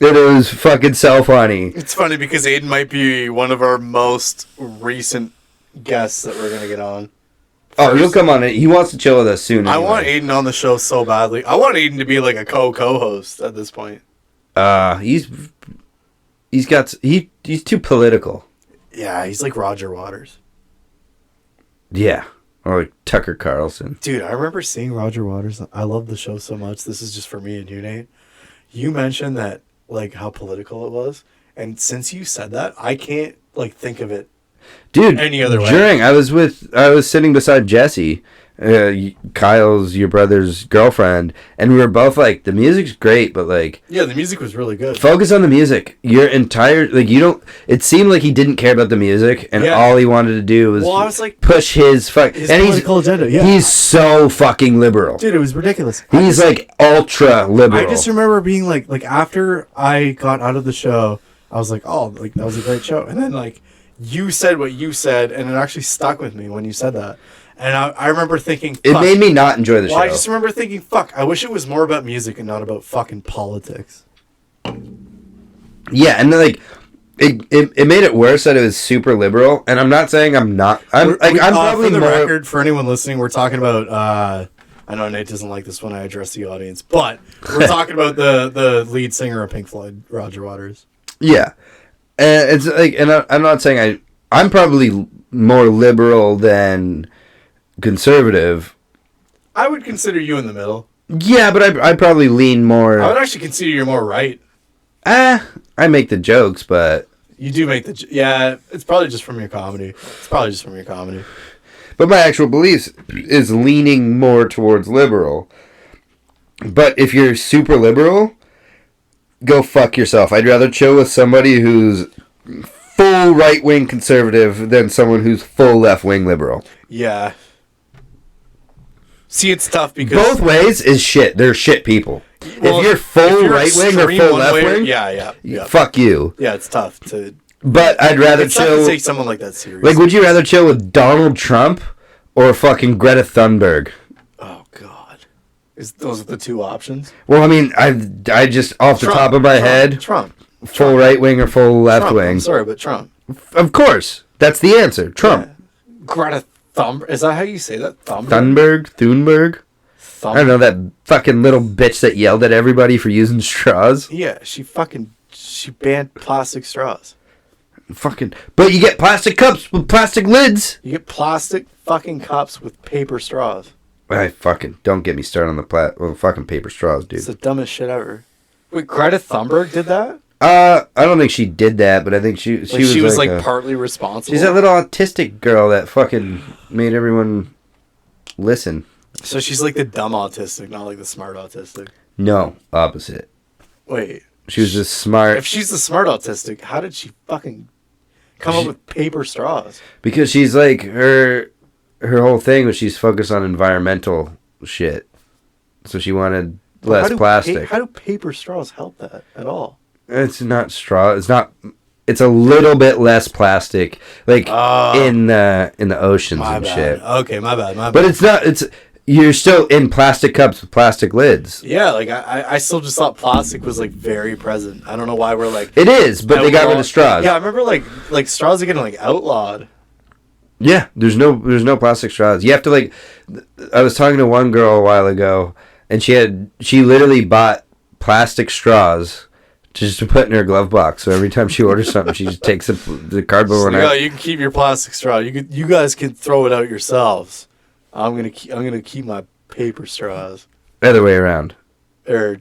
It was fucking so funny. It's funny because Aiden might be one of our most recent guests that we're going to get on. Oh, he'll come on it. He wants to chill with us soon. I anyway. want Aiden on the show so badly. I want Aiden to be like a co-host at this point. He's too political. Yeah, he's like Roger Waters. Yeah. Or like Tucker Carlson. Dude, I remember seeing Roger Waters. I love the show so much. This is just for me and you, Nate. You mentioned that, like, how political it was. And since you said that, I can't, like, think of it. Dude, Any other way. I was sitting beside Jessie, Kyle's, your brother's girlfriend, and we were both like, the music's great, but like, Yeah, the music was really good. focus on the music. Your entire, like, you don't, it seemed like he didn't care about the music, and Yeah. all he wanted to do was, Well, I was like, push his fuck, His and political agenda. Yeah. he's so fucking liberal. Dude, it was ridiculous. He's like ultra liberal. I just remember being like after I got out of the show, I was like, oh, like that was a great show. and then, like, you said what you said, and it actually stuck with me when you said that. And I remember thinking, It fuck. made me not enjoy the show. Well, I just remember thinking, fuck, I wish it was more about music and not about fucking politics. Yeah, and then, like it made it worse that it was super liberal. And I'm not saying I'm not. I'm probably for the more. record, for anyone listening, we're talking about. I know Nate doesn't like this when I address the audience, but we're talking about the lead singer of Pink Floyd, Roger Waters. Yeah, and it's like, and I'm not saying I'm probably more liberal than conservative. I would consider you in the middle. Yeah, but I probably lean more. I would actually consider you're more right. I make the jokes, but You do make yeah. It's probably just from your comedy. my actual beliefs is leaning more towards liberal. But if you're super liberal, go fuck yourself. I'd rather chill with somebody who's full right-wing conservative than someone who's full left-wing liberal. Yeah. See, it's tough because Both ways is shit. They're shit people. Well, if you're full you're right-wing or extreme full one way- left-wing, yeah. fuck you. Yeah, it's tough to. But I'd rather It's tough to chill... take someone like that seriously. Like, would you rather chill with Donald Trump or fucking Greta Thunberg? Oh God, those are the two options? Well, I mean, I just, off the top of my head, Trump. full right-wing or full Trump. left-wing. I'm sorry, but Trump. Of course. That's the answer. Trump. Yeah. Greta Thunberg. Is that how you say that? Thunberg. Thunberg? I don't know, that fucking little bitch that yelled at everybody for using straws. Yeah, she banned plastic straws. Fucking. But you get plastic cups with plastic lids. You get plastic fucking cups with paper straws. I fucking don't get me started on the fucking paper straws, dude. It's the dumbest shit ever. Wait, Greta Thunberg did that? I don't think she did that, but I think she was like partly responsible. she's that little autistic girl that fucking made everyone listen. So she's like the dumb autistic, not like the smart autistic. No, opposite. Wait, She was just smart if she's the smart autistic, how did she fucking come up with paper straws? because she's like her whole thing was she's focused on environmental shit. So she wanted less plastic. How do paper straws help that at all? It's not straw. It's not. It's a little bit less plastic, like in the oceans My and bad. shit. Okay, my bad. But it's not. It's you're still in plastic cups with plastic lids. yeah, like I still just thought plastic was like very present. I don't know why we're like. It is, but they got rid of straws. Yeah, I remember like straws are getting like outlawed. Yeah, there's no plastic straws. You have to like. I was talking to one girl a while ago, and she literally bought plastic straws just to put in her glove box. So every time she orders something, she just takes the cardboard one Yeah, out. you can keep your plastic straw. You guys can throw it out yourselves. I'm gonna keep my paper straws. Other way around. Or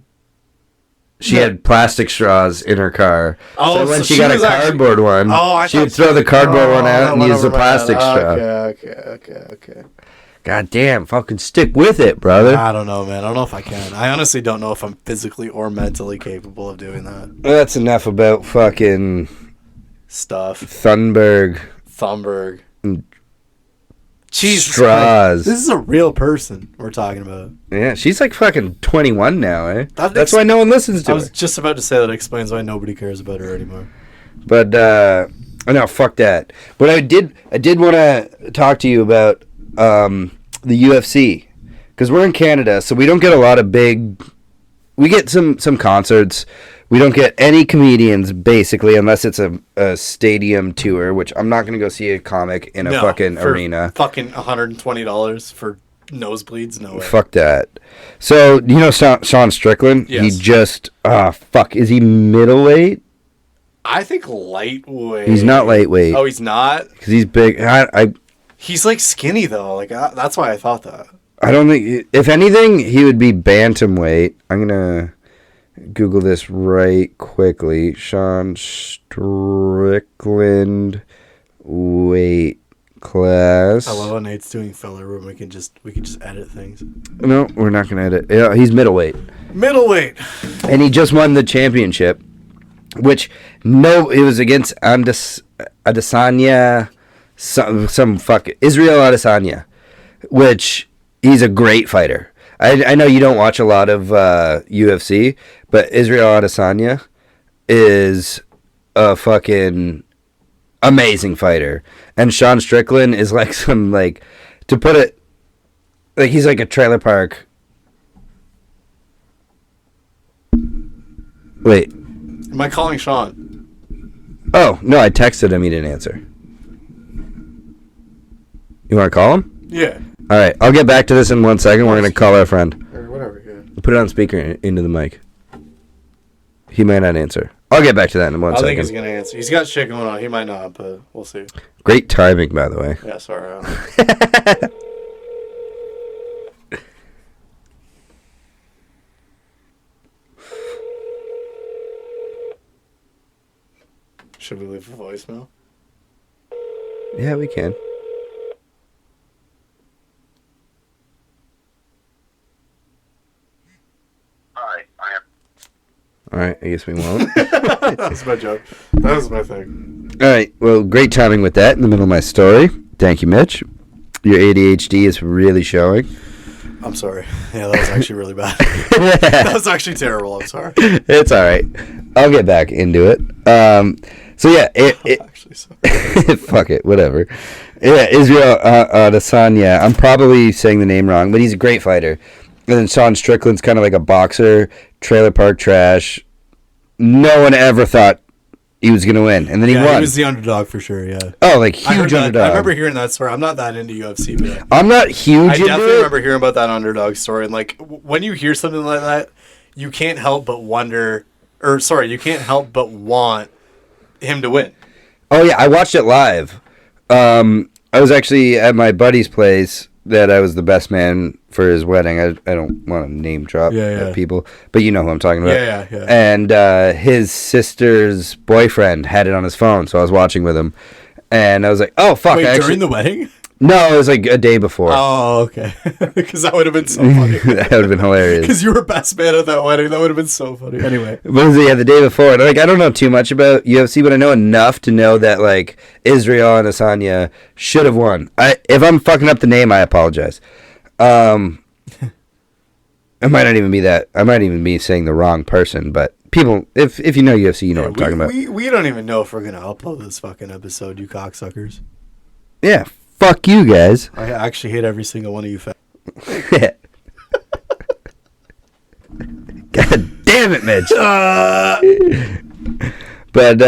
She No. had plastic straws in her car. Oh, so when so she she got a was actually- cardboard one, I she would thought throw the cardboard one out that and went use the over my head. plastic straw. Okay. God damn, fucking stick with it, brother. I don't know, man. I don't know if I can. I honestly don't know if I'm physically or mentally capable of doing that That's enough about fucking stuff. Thunberg Thunberg. Mm. Jesus straws. Christ. This is a real person we're talking about. Yeah, she's like fucking 21 now, eh? That That's ex- why no one listens to I was her. just about to say that explains why nobody cares about her anymore. But no, fuck that. But I did want to talk to you about the UFC because we're in Canada, so we don't get a lot of big. We get some concerts. We don't get any comedians basically, unless it's a stadium tour, which I'm not gonna go see a comic in a No, fucking for arena. Fucking $120 for nosebleeds? No way. Fuck that. So you know Sean Strickland? Yes. He just fuck. Is he middleweight? I think lightweight. He's not lightweight. Oh, he's not? Because he's big. He's like skinny though. Like that's why I thought that. I don't think. If anything, he would be bantamweight. I'm gonna Google this right quickly. Sean Strickland weight class. I love how Nate's doing filler room. We can just edit things. No, we're not gonna edit. Yeah, he's middleweight, Middleweight. and he just won the championship. Which it was against Adesanya, some fuck Israel Adesanya, which he's a great fighter. I know you don't watch a lot of UFC, but Israel Adesanya is a fucking amazing fighter, and Sean Strickland is like some like to put it like he's like a trailer park. Wait. Am I calling Sean? Oh, no, I texted him. He didn't answer. You want to call him? Yeah. All right, I'll get back to this in 1 second. We're going to call our friend. Or whatever. Yeah. Put it on speaker into the mic. He might not answer. I'll get back to that in 1 I second. think he's gonna answer. He's got shit going on. He might not, but we'll see. Great timing, by the way. Yeah. Sorry. Should we leave a voicemail? Yeah, we can. Hi, I am. All right, I guess we won't. That's my joke. That was my thing. All right, well, great timing with that in the middle of my story. Thank you, Mitch. Your ADHD is really showing. I'm sorry. Yeah, that was actually really bad. That was actually terrible. I'm sorry. It's all right. I'll get back into it. So yeah, Actually, sorry. fuck it, whatever. Yeah, Israel Adesanya. I'm probably saying the name wrong, but he's a great fighter. And then Sean Strickland's kind of like a boxer, trailer park trash. No one ever thought he was gonna win, and then he Yeah, won. he was the underdog for sure. Yeah. Oh, like I heard huge that. underdog. I remember hearing that story. I'm not that into UFC, but I'm not huge I into definitely it. remember hearing about that underdog story. And like when you hear something like that, you can't help but wonder, you can't help but want him to win. Oh yeah, I watched it live. I was actually at my buddy's place that I was the best man for his wedding. I don't want to name drop people, but you know who I'm talking about. Yeah. And his sister's boyfriend had it on his phone, so I was watching with him, and I was like, "Oh fuck!" Wait, during the wedding? No, it was like a day before. Oh, okay. Because that would have been so funny. That would have been hilarious. Because you were best man at that wedding. That would have been so funny. Anyway. What was it? Yeah, the day before. And, like, I don't know too much about UFC, but I know enough to know that, like, Israel and Asanya should have won. If I'm fucking up the name, I apologize. It might not even be that. I might even be saying the wrong person, but people, if you know UFC, you know what I'm talking about. We don't even know if we're going to upload this fucking episode, you cocksuckers. Yeah, fuck you guys. I actually hate every single one of you. God damn it, Mitch. But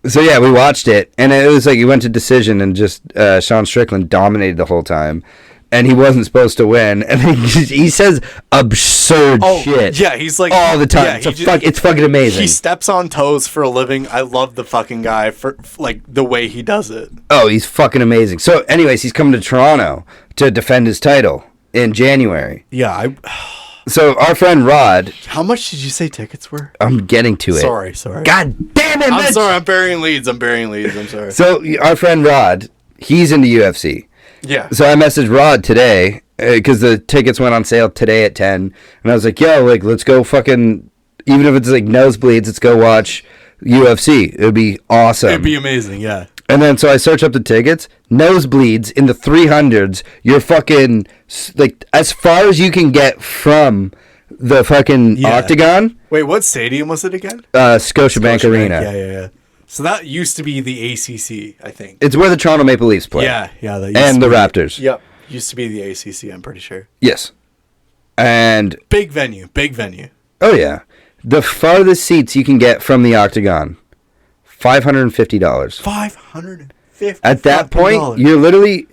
so yeah, we watched it, and it was like he went to decision, and just Sean Strickland dominated the whole time, and he wasn't supposed to win, and he says absurd shit. Yeah, he's like all the time. Yeah, it's fucking amazing. He steps on toes for a living. I love the fucking guy for like the way he does it. Oh, he's fucking amazing. So, anyways, he's coming to Toronto to defend his title in January. Yeah, So our friend Rod. How much did you say tickets were? I'm getting to it. Sorry. God damn it, I'm Mitch! sorry. I'm burying leads. I'm sorry. So our friend Rod, he's into UFC. Yeah. So I messaged Rod today because the tickets went on sale today at 10, and I was like, "Yo, like, let's go fucking, even if it's like nosebleeds, let's go watch UFC. It would be awesome. It'd be amazing, yeah." And then so I search up the tickets, nosebleeds in the 300s. You're fucking like as far as you can get from the fucking octagon. Wait, what stadium was it again? Scotiabank Arena. Yeah. So that used to be the ACC, I think. It's where the Toronto Maple Leafs play. Yeah. And the Raptors. Yep. Used to be the ACC, I'm pretty sure. Yes. And big venue. Oh yeah. The farthest seats you can get from the octagon, $550. $550. At that point, you're literally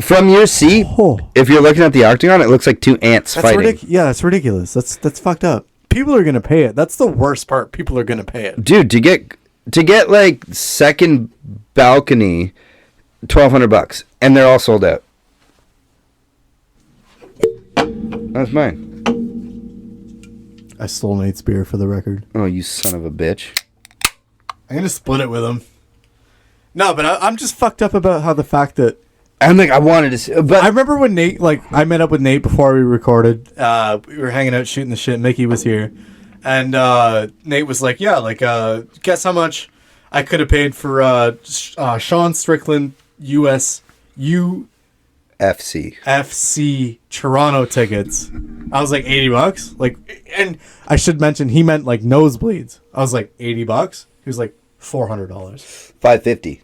from your seat. If you're looking at the octagon, it looks like two ants fighting. That's ridiculous. That's fucked up. People are gonna pay it. That's the worst part. People are gonna pay it. Dude, to get like second balcony, $1,200, and they're all sold out. That's mine. I stole Nate's beer for the record. Oh, you son of a bitch. I'm gonna split it with him. No, but I'm just fucked up about how the fact that I'm like, I wanted to see, but I remember when Nate, like, I met up with Nate before we recorded. We were hanging out shooting the shit. Mickey was here, and Nate was like, "Yeah, like, guess how much I could have paid for Sean Strickland UFC Toronto tickets." I was like, $80. Like, and I should mention he meant like nosebleeds. I was like, $80. He was like, $400. $550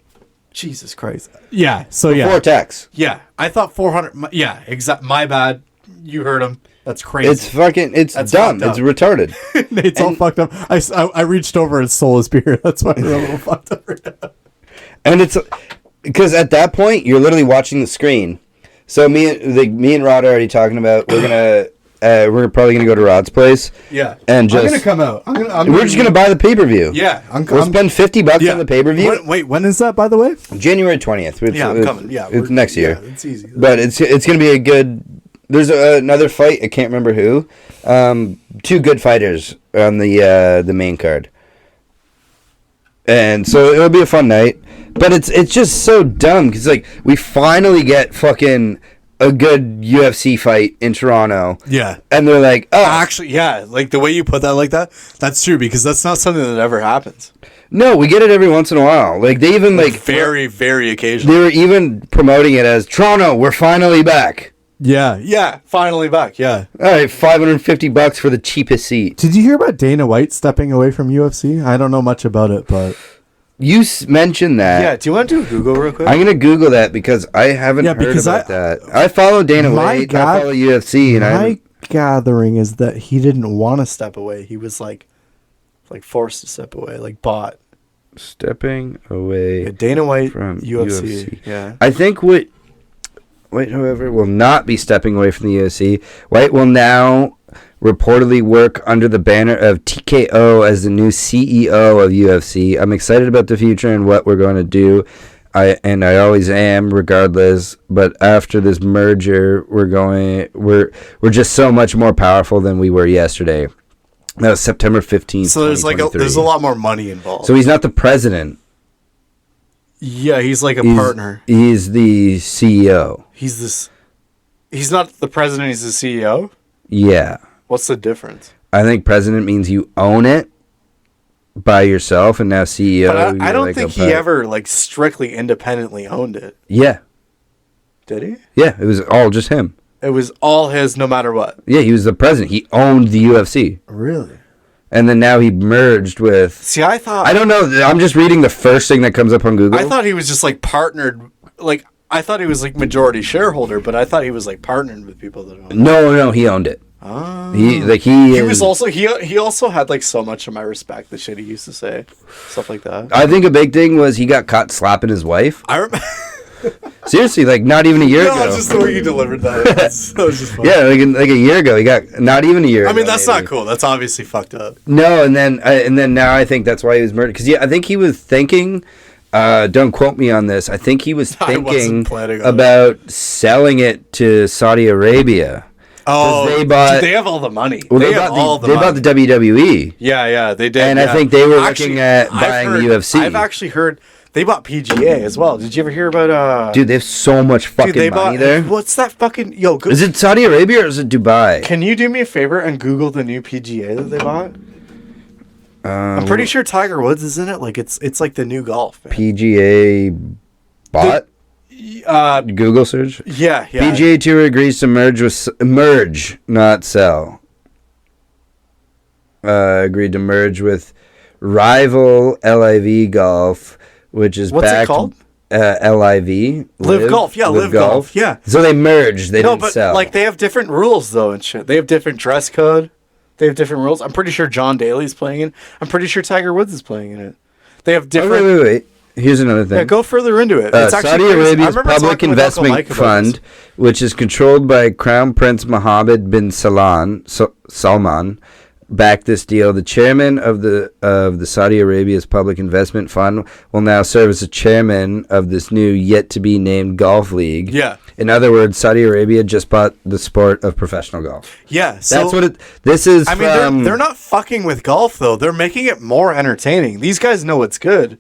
Jesus Christ. Yeah. So yeah. before tax. Yeah. I thought 400. Yeah. Exact. My bad. You heard him. That's crazy. It's fucking. It's dumb. It's retarded. Nate's all fucked up. I reached over and stole his beer. That's why we're a little fucked up right now. And it's because at that point you're literally watching the screen. So me and Rod are already talking about we're probably gonna go to Rod's place. Yeah. And just I'm gonna come out. we're just gonna buy the pay-per-view. Yeah. We'll spend $50 on the pay-per-view. Wait, when is that, by the way? January 20th. Yeah, I'm coming. Yeah, it's next year. Yeah, it's easy. But it's gonna be a good. There's another fight. I can't remember who. Two good fighters on the main card. And so it'll be a fun night. But it's just so dumb because like we finally get fucking a good UFC fight in Toronto. Yeah. And they're like, oh, actually, yeah, like the way you put that like that, that's true because that's not something that ever happens. no, we get it every once in a while. Like they even like Very, very occasionally. they were even promoting it as Toronto, we're finally back. Yeah. Yeah, finally back. Yeah. All right, $550 for the cheapest seat. Did you hear about Dana White stepping away from UFC? I don't know much about it, but You mentioned that. Yeah. Do you want to do a Google real quick? I'm gonna Google that because I haven't heard because about that. I follow Dana White. I follow UFC, and my gathering is that he didn't want to step step away. He was like forced to step away, like bought. stepping away Dana White from UFC. Yeah. I think White, however, will not be stepping away from the UFC. White will now reportedly work under the banner of TKO as the new CEO of UFC. I'm excited about the future and what we're going to do. I always am regardless, but after this merger we're just so much more powerful than we were yesterday. That was September 15th. So there's a lot more money involved. So he's not the president. Yeah, he's like a partner. He's the CEO. He's not the president, he's the CEO? Yeah. What's the difference? I think president means you own it by yourself, and now CEO. But I don't think he ever like strictly independently owned it. Yeah. Did he? Yeah, it was all just him. It was all his no matter what. Yeah, he was the president. He owned the UFC. Really? And then now he merged with... See, I don't know. I'm just reading the first thing that comes up on Google. I thought he was just like partnered. Like, I thought he was like majority shareholder, but I thought he was like partnered with people that owned it. No, he owned it. Oh. He was also he also had like so much of my respect. The shit he used to say, stuff like that. I think a big thing was he got caught slapping his wife. I remember. Seriously, like not even a year ago. No, just the way you delivered that. That was just funny. Yeah, like a year ago. He got not even a year. I mean, ago, that's maybe. not cool. That's obviously fucked up. No, and then now I think that's why he was murdered. Because I think he was thinking. Don't quote me on this. I think he was thinking about selling it to Saudi Arabia. Oh, they have all the money. Well, they bought the WWE. Yeah, they did. And I think they were looking at buying the UFC. I've actually heard they bought PGA as well. Did you ever hear about? Dude, they have so much fucking money there. What's that fucking Is it Saudi Arabia or is it Dubai? Can you do me a favor and Google the new PGA that they bought? I'm pretty sure Tiger Woods is in it. Like it's like the new golf. Man. PGA bought. Google search. Yeah. PGA Tour agrees to merge, not sell. Agreed to merge with rival LIV Golf, which is what's it called? LIV. Live Golf. Yeah, Live Golf. Yeah. So they merged. They didn't sell. Like they have different rules though and shit. They have different dress code. They have different rules. I'm pretty sure John Daly's playing in. I'm pretty sure Tiger Woods is playing in it. They have different. Wait. Here's another thing. Yeah, go further into it. It's Saudi Arabia's public investment fund, which is controlled by Crown Prince Mohammed bin Salman, backed this deal. The chairman of the Saudi Arabia's public investment fund will now serve as the chairman of this new yet to be named golf league. Yeah. In other words, Saudi Arabia just bought the sport of professional golf. Yeah, that's what this is. I mean, they're not fucking with golf though. They're making it more entertaining. These guys know it's good.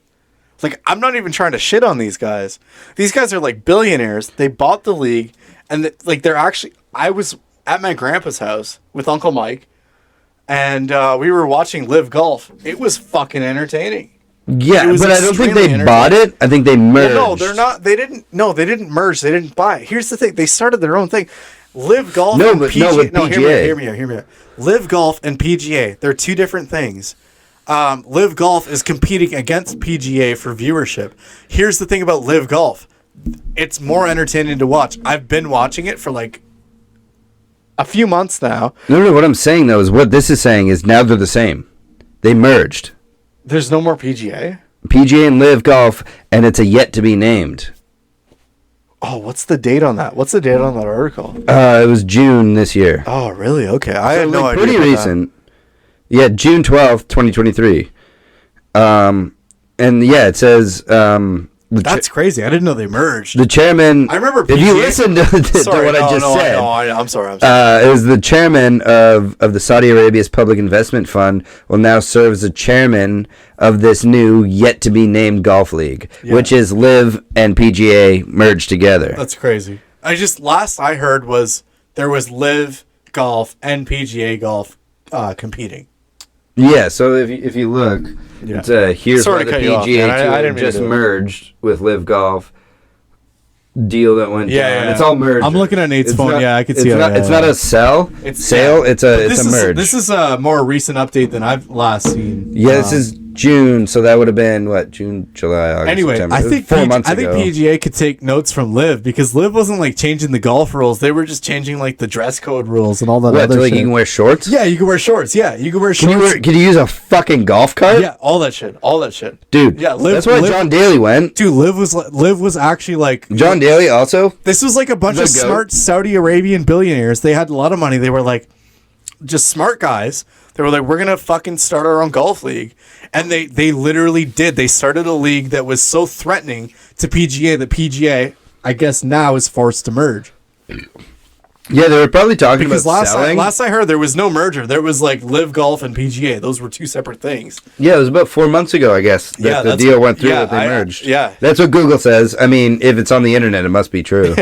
Like, I'm not even trying to shit on these guys. These guys are like billionaires. They bought the league, and they're actually. I was at my grandpa's house with Uncle Mike, and we were watching Live Golf. It was fucking entertaining. Yeah, but I don't think they bought it. I think they merged. Well, no, they're not. They didn't. No, they didn't merge. They didn't buy it. Here's the thing. They started their own thing. Live Golf and PGA. No, hear me out. Live Golf and PGA. They're two different things. Live Golf is competing against PGA for viewership. Here's the thing about Live Golf. It's more entertaining to watch. I've been watching it for like a few months now. No, what I'm saying though is what this is saying is now they're the same. They merged. There's no more PGA? PGA and Live Golf, and it's a yet to be named. Oh, what's the date on that? What's the date on that article? It was June this year. Oh, really? Okay. I had no idea. Pretty recent. Yeah, June 12th, 2023. And yeah, it says... That's crazy. I didn't know they merged. The chairman... I remember PGA... If you listen to what I just said... I'm sorry. It was the chairman of the Saudi Arabia's Public Investment Fund will now serve as the chairman of this new, yet-to-be-named golf league, which is Live and PGA merged together. That's crazy. Last I heard was there was Live Golf and PGA Golf competing. Yeah, so if you look, it's here's where the PGA Tour just merged with Live Golf. Deal that went down. It's all merged. I'm looking at Nate's phone. I can see it. It's not a sell. It's sale. It's a merge. This is a more recent update than I've last seen. Yeah, this is June, so that would have been what, June, July, August, anyway, September. I think 4 months ago. I think PGA could take notes from Live because Live wasn't like changing the golf rules; they were just changing like the dress code rules and all that other so, shit. You can wear shorts? Yeah, you can wear shorts. Yeah, you can wear shorts. Can you use a fucking golf cart? Yeah, all that shit. Dude, yeah, that's why John Daly went. Dude, Live was actually like John Daly also. This was like a bunch of smart Saudi Arabian billionaires. They had a lot of money. They were like, just smart guys. They were like, we're gonna fucking start our own golf league, and they literally did. They started a league that was so threatening to PGA that PGA, I guess, now is forced to merge. Yeah, they were probably talking Because about selling. last I heard, there was no merger. There was like Live Golf and PGA. Those were two separate things. Yeah, it was about 4 months ago, I guess, that Yeah, the that's- deal went through yeah, that they merged. yeah. That's what Google says. I mean, if it's on the internet, it must be true.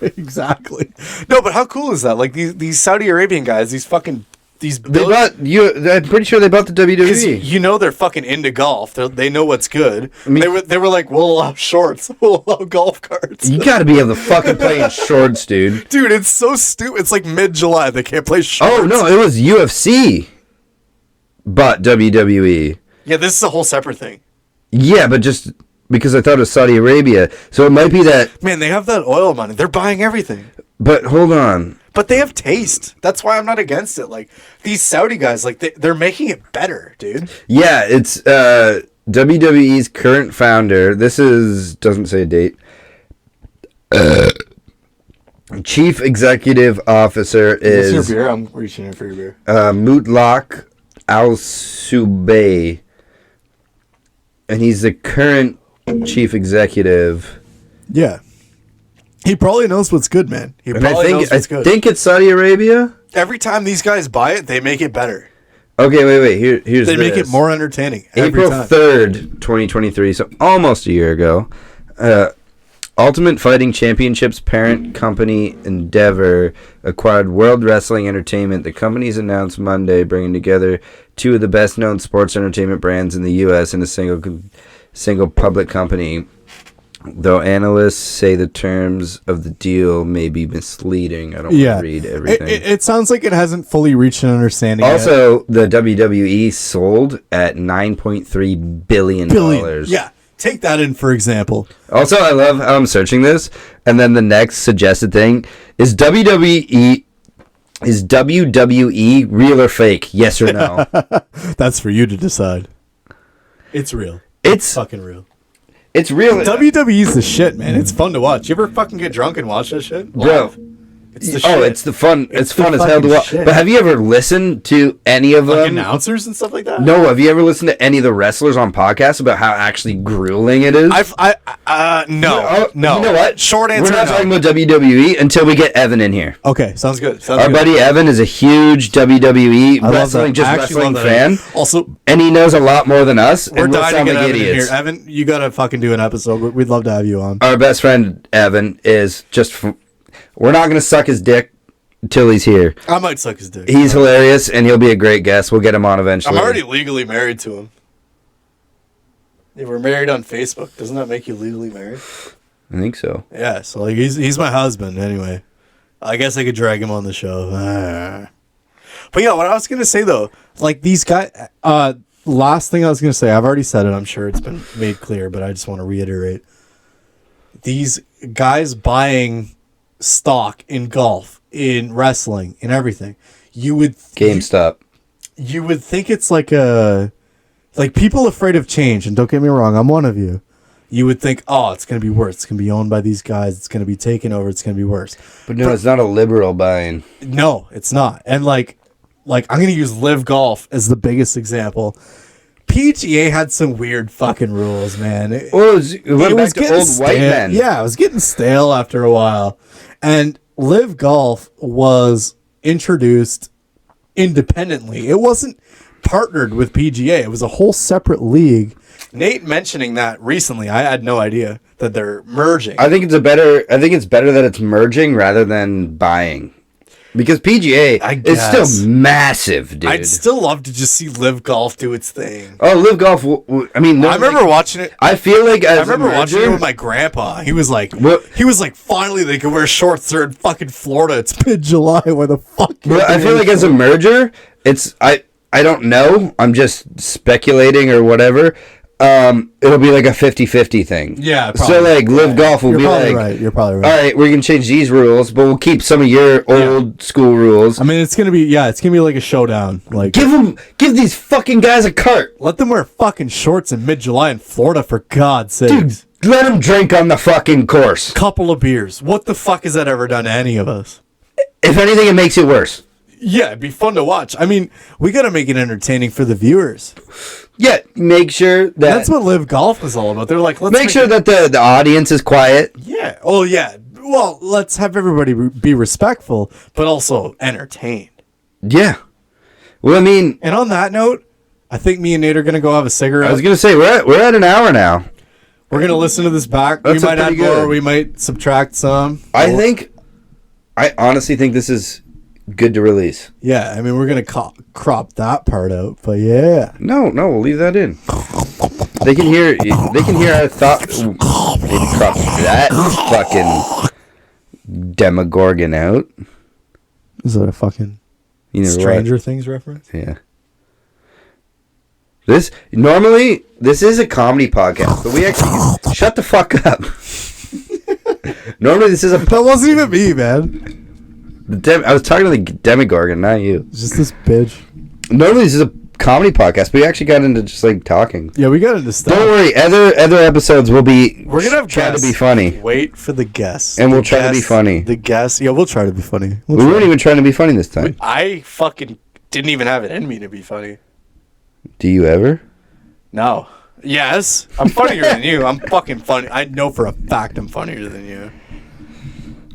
Exactly. No, but how cool is that? Like these Saudi Arabian guys, these They bought you. I'm pretty sure they bought the 'cause WWE. you know they're fucking into golf. They know what's good. mean- they were like, we'll allow shorts, we'll allow golf carts. You got to be able to fucking play in shorts, dude. Dude, it's so stupid. It's like mid-July. They can't play shorts. Oh no, it was UFC bought WWE. Yeah, this is a whole separate thing. Yeah, but just because I thought it was Saudi Arabia, so it might be that. Man, they have that oil money. They're buying everything. But hold on. But they have taste. That's why I'm not against it. Like, these Saudi guys, like, they're making it better, dude. Yeah, it's WWE's current founder. This is doesn't say a date. Chief Executive Officer Is is your beer? I'm reaching in for your beer. Mutlaq Al Subay, and he's the current chief executive. Yeah. He probably knows what's good, man. He And probably knows what's good. think it's Saudi Arabia. Every time these guys buy it, they make it better. Okay, wait. Here's They make this. it more entertaining every April time. 3rd, 2023, so almost a year ago. Ultimate Fighting Championships parent company Endeavor acquired World Wrestling Entertainment. The companies announced Monday, bringing together two of the best-known sports entertainment brands in the U.S. in a single public company. Though analysts say the terms of the deal may be misleading. I don't Yeah. want to read everything. It sounds like it hasn't fully reached an understanding yet. Also, the WWE sold at $9.3 billion. Billion. Yeah. Take that in for example. Also, I love how I'm searching this, and then the next suggested thing is WWE real or fake? Yes or no? That's for you to decide. It's real. It's Fucking real. it's real, WWE's the shit, man. It's fun to watch. You ever fucking get drunk and watch that shit? bro. Live. It's the shit. Oh, it's the fun. It's the fun as hell to fucking watch. shit. But have you ever listened to any of like them? announcers and stuff like that. No, have you ever listened to any of the wrestlers on podcasts about how actually grueling it is? No. You know what? Short We're answer, not no. talking about WWE until we get Evan in here. Okay. Sounds good. Sounds Our good. buddy Evan is a huge WWE I love wrestling, that. just I actually wrestling love that. fan, Also, and he knows a lot more than us. we're and we'll dying sound to get like Evan in idiots. here. Evan, you gotta fucking do an episode. We'd love to have you on. Our best friend Evan is just. We're not gonna suck his dick until he's here. I might suck his dick. He's hilarious, and he'll be a great guest. We'll get him on eventually. I'm already legally married to him. If we're married on Facebook, doesn't that make you legally married? I think so. Yeah, so like he's my husband anyway. I guess I could drag him on the show. But yeah, what I was gonna say though, like these guys. Last thing I was going to say, I've already said it. I'm sure it's been made clear, but I just want to reiterate. These guys buying stock in golf, in wrestling, in everything. You would GameStop. you would think it's like people afraid of change, and don't get me wrong, I'm one of you. You would think, oh, it's gonna be worse. It's gonna be owned by these guys. It's gonna be taken over. It's gonna be worse. But no, it's not a liberal buying. No, it's not. And like I'm gonna use Live Golf as the biggest example. PGA had some weird fucking rules, man. Well, it went back to getting old white stale. men. Yeah, it was getting stale after a while. And Live Golf was introduced independently. It wasn't partnered with PGA. It was a whole separate league. Nate mentioning that recently, I had no idea that they're merging. I think it's better that it's merging rather than buying. Because PGA I is guess. still massive, dude. I'd still love to just see Live Golf do its thing. Oh, Live Golf. I mean, I remember watching it. I feel like as I remember a watching merger, it with my grandpa. He was like, What? finally they can wear shorts. They're in fucking Florida. It's Mid-July, where the fuck? But I feel like as a merger, it's I don't know. I'm just speculating or whatever. It'll be like a 50-50 thing. Yeah, So probably. like Live Golf will You're be probably like, right. You're probably right. all right, we're gonna change these rules, but we'll keep some of your old school rules. I mean, it's gonna be like a showdown. Like, Give these fucking guys a cart, Let them wear fucking shorts in mid-July in Florida, for God's sake. dude. Let them drink on the fucking course. Couple of beers. What the fuck has that ever done to any of us? If anything, it makes it worse. Yeah, it'd be fun to watch. I mean, we got to make it entertaining for the viewers. Yeah, make sure that That's what Live Golf is all about. They're like, let's make sure that the audience is quiet. Yeah. Oh, yeah. well, let's have everybody be respectful, But also entertained. Yeah. Well, I mean, and on that note, I think me and Nate are gonna go have a cigarette. I was gonna say we're at an hour now. We're gonna listen to this back. That's we might add pretty more. good. We might subtract some. I honestly think this is good to release. Yeah, I mean, we're gonna crop that part out, but yeah. No, we'll leave that in. They can hear. They can hear our thought. Maybe crop that fucking Demogorgon out. Is that a fucking You know Stranger Things reference? Yeah. This is a comedy podcast, but we actually shut the fuck up. Normally this is That wasn't even me, man. I was talking to the Demogorgon, not you. It's just this bitch. Normally this is a comedy podcast, but we actually got into just like talking. Yeah, we got into stuff. Don't worry, other episodes will be. We're gonna have try guests. to be funny. Wait for the guests. And The we'll try to be guests- funny. The guests. Yeah, We'll try to be funny. We'll We try. weren't even trying to be funny this time. I fucking didn't even have it in me to be funny. Do you ever? No. Yes. I'm funnier than you. I'm fucking funny. I know for a fact I'm funnier than you.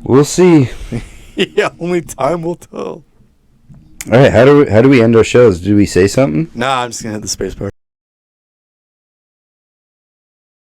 We'll see. Yeah, only time will tell. All right, how do we end our shows? Do we say something? Nah, I'm just gonna hit the space bar.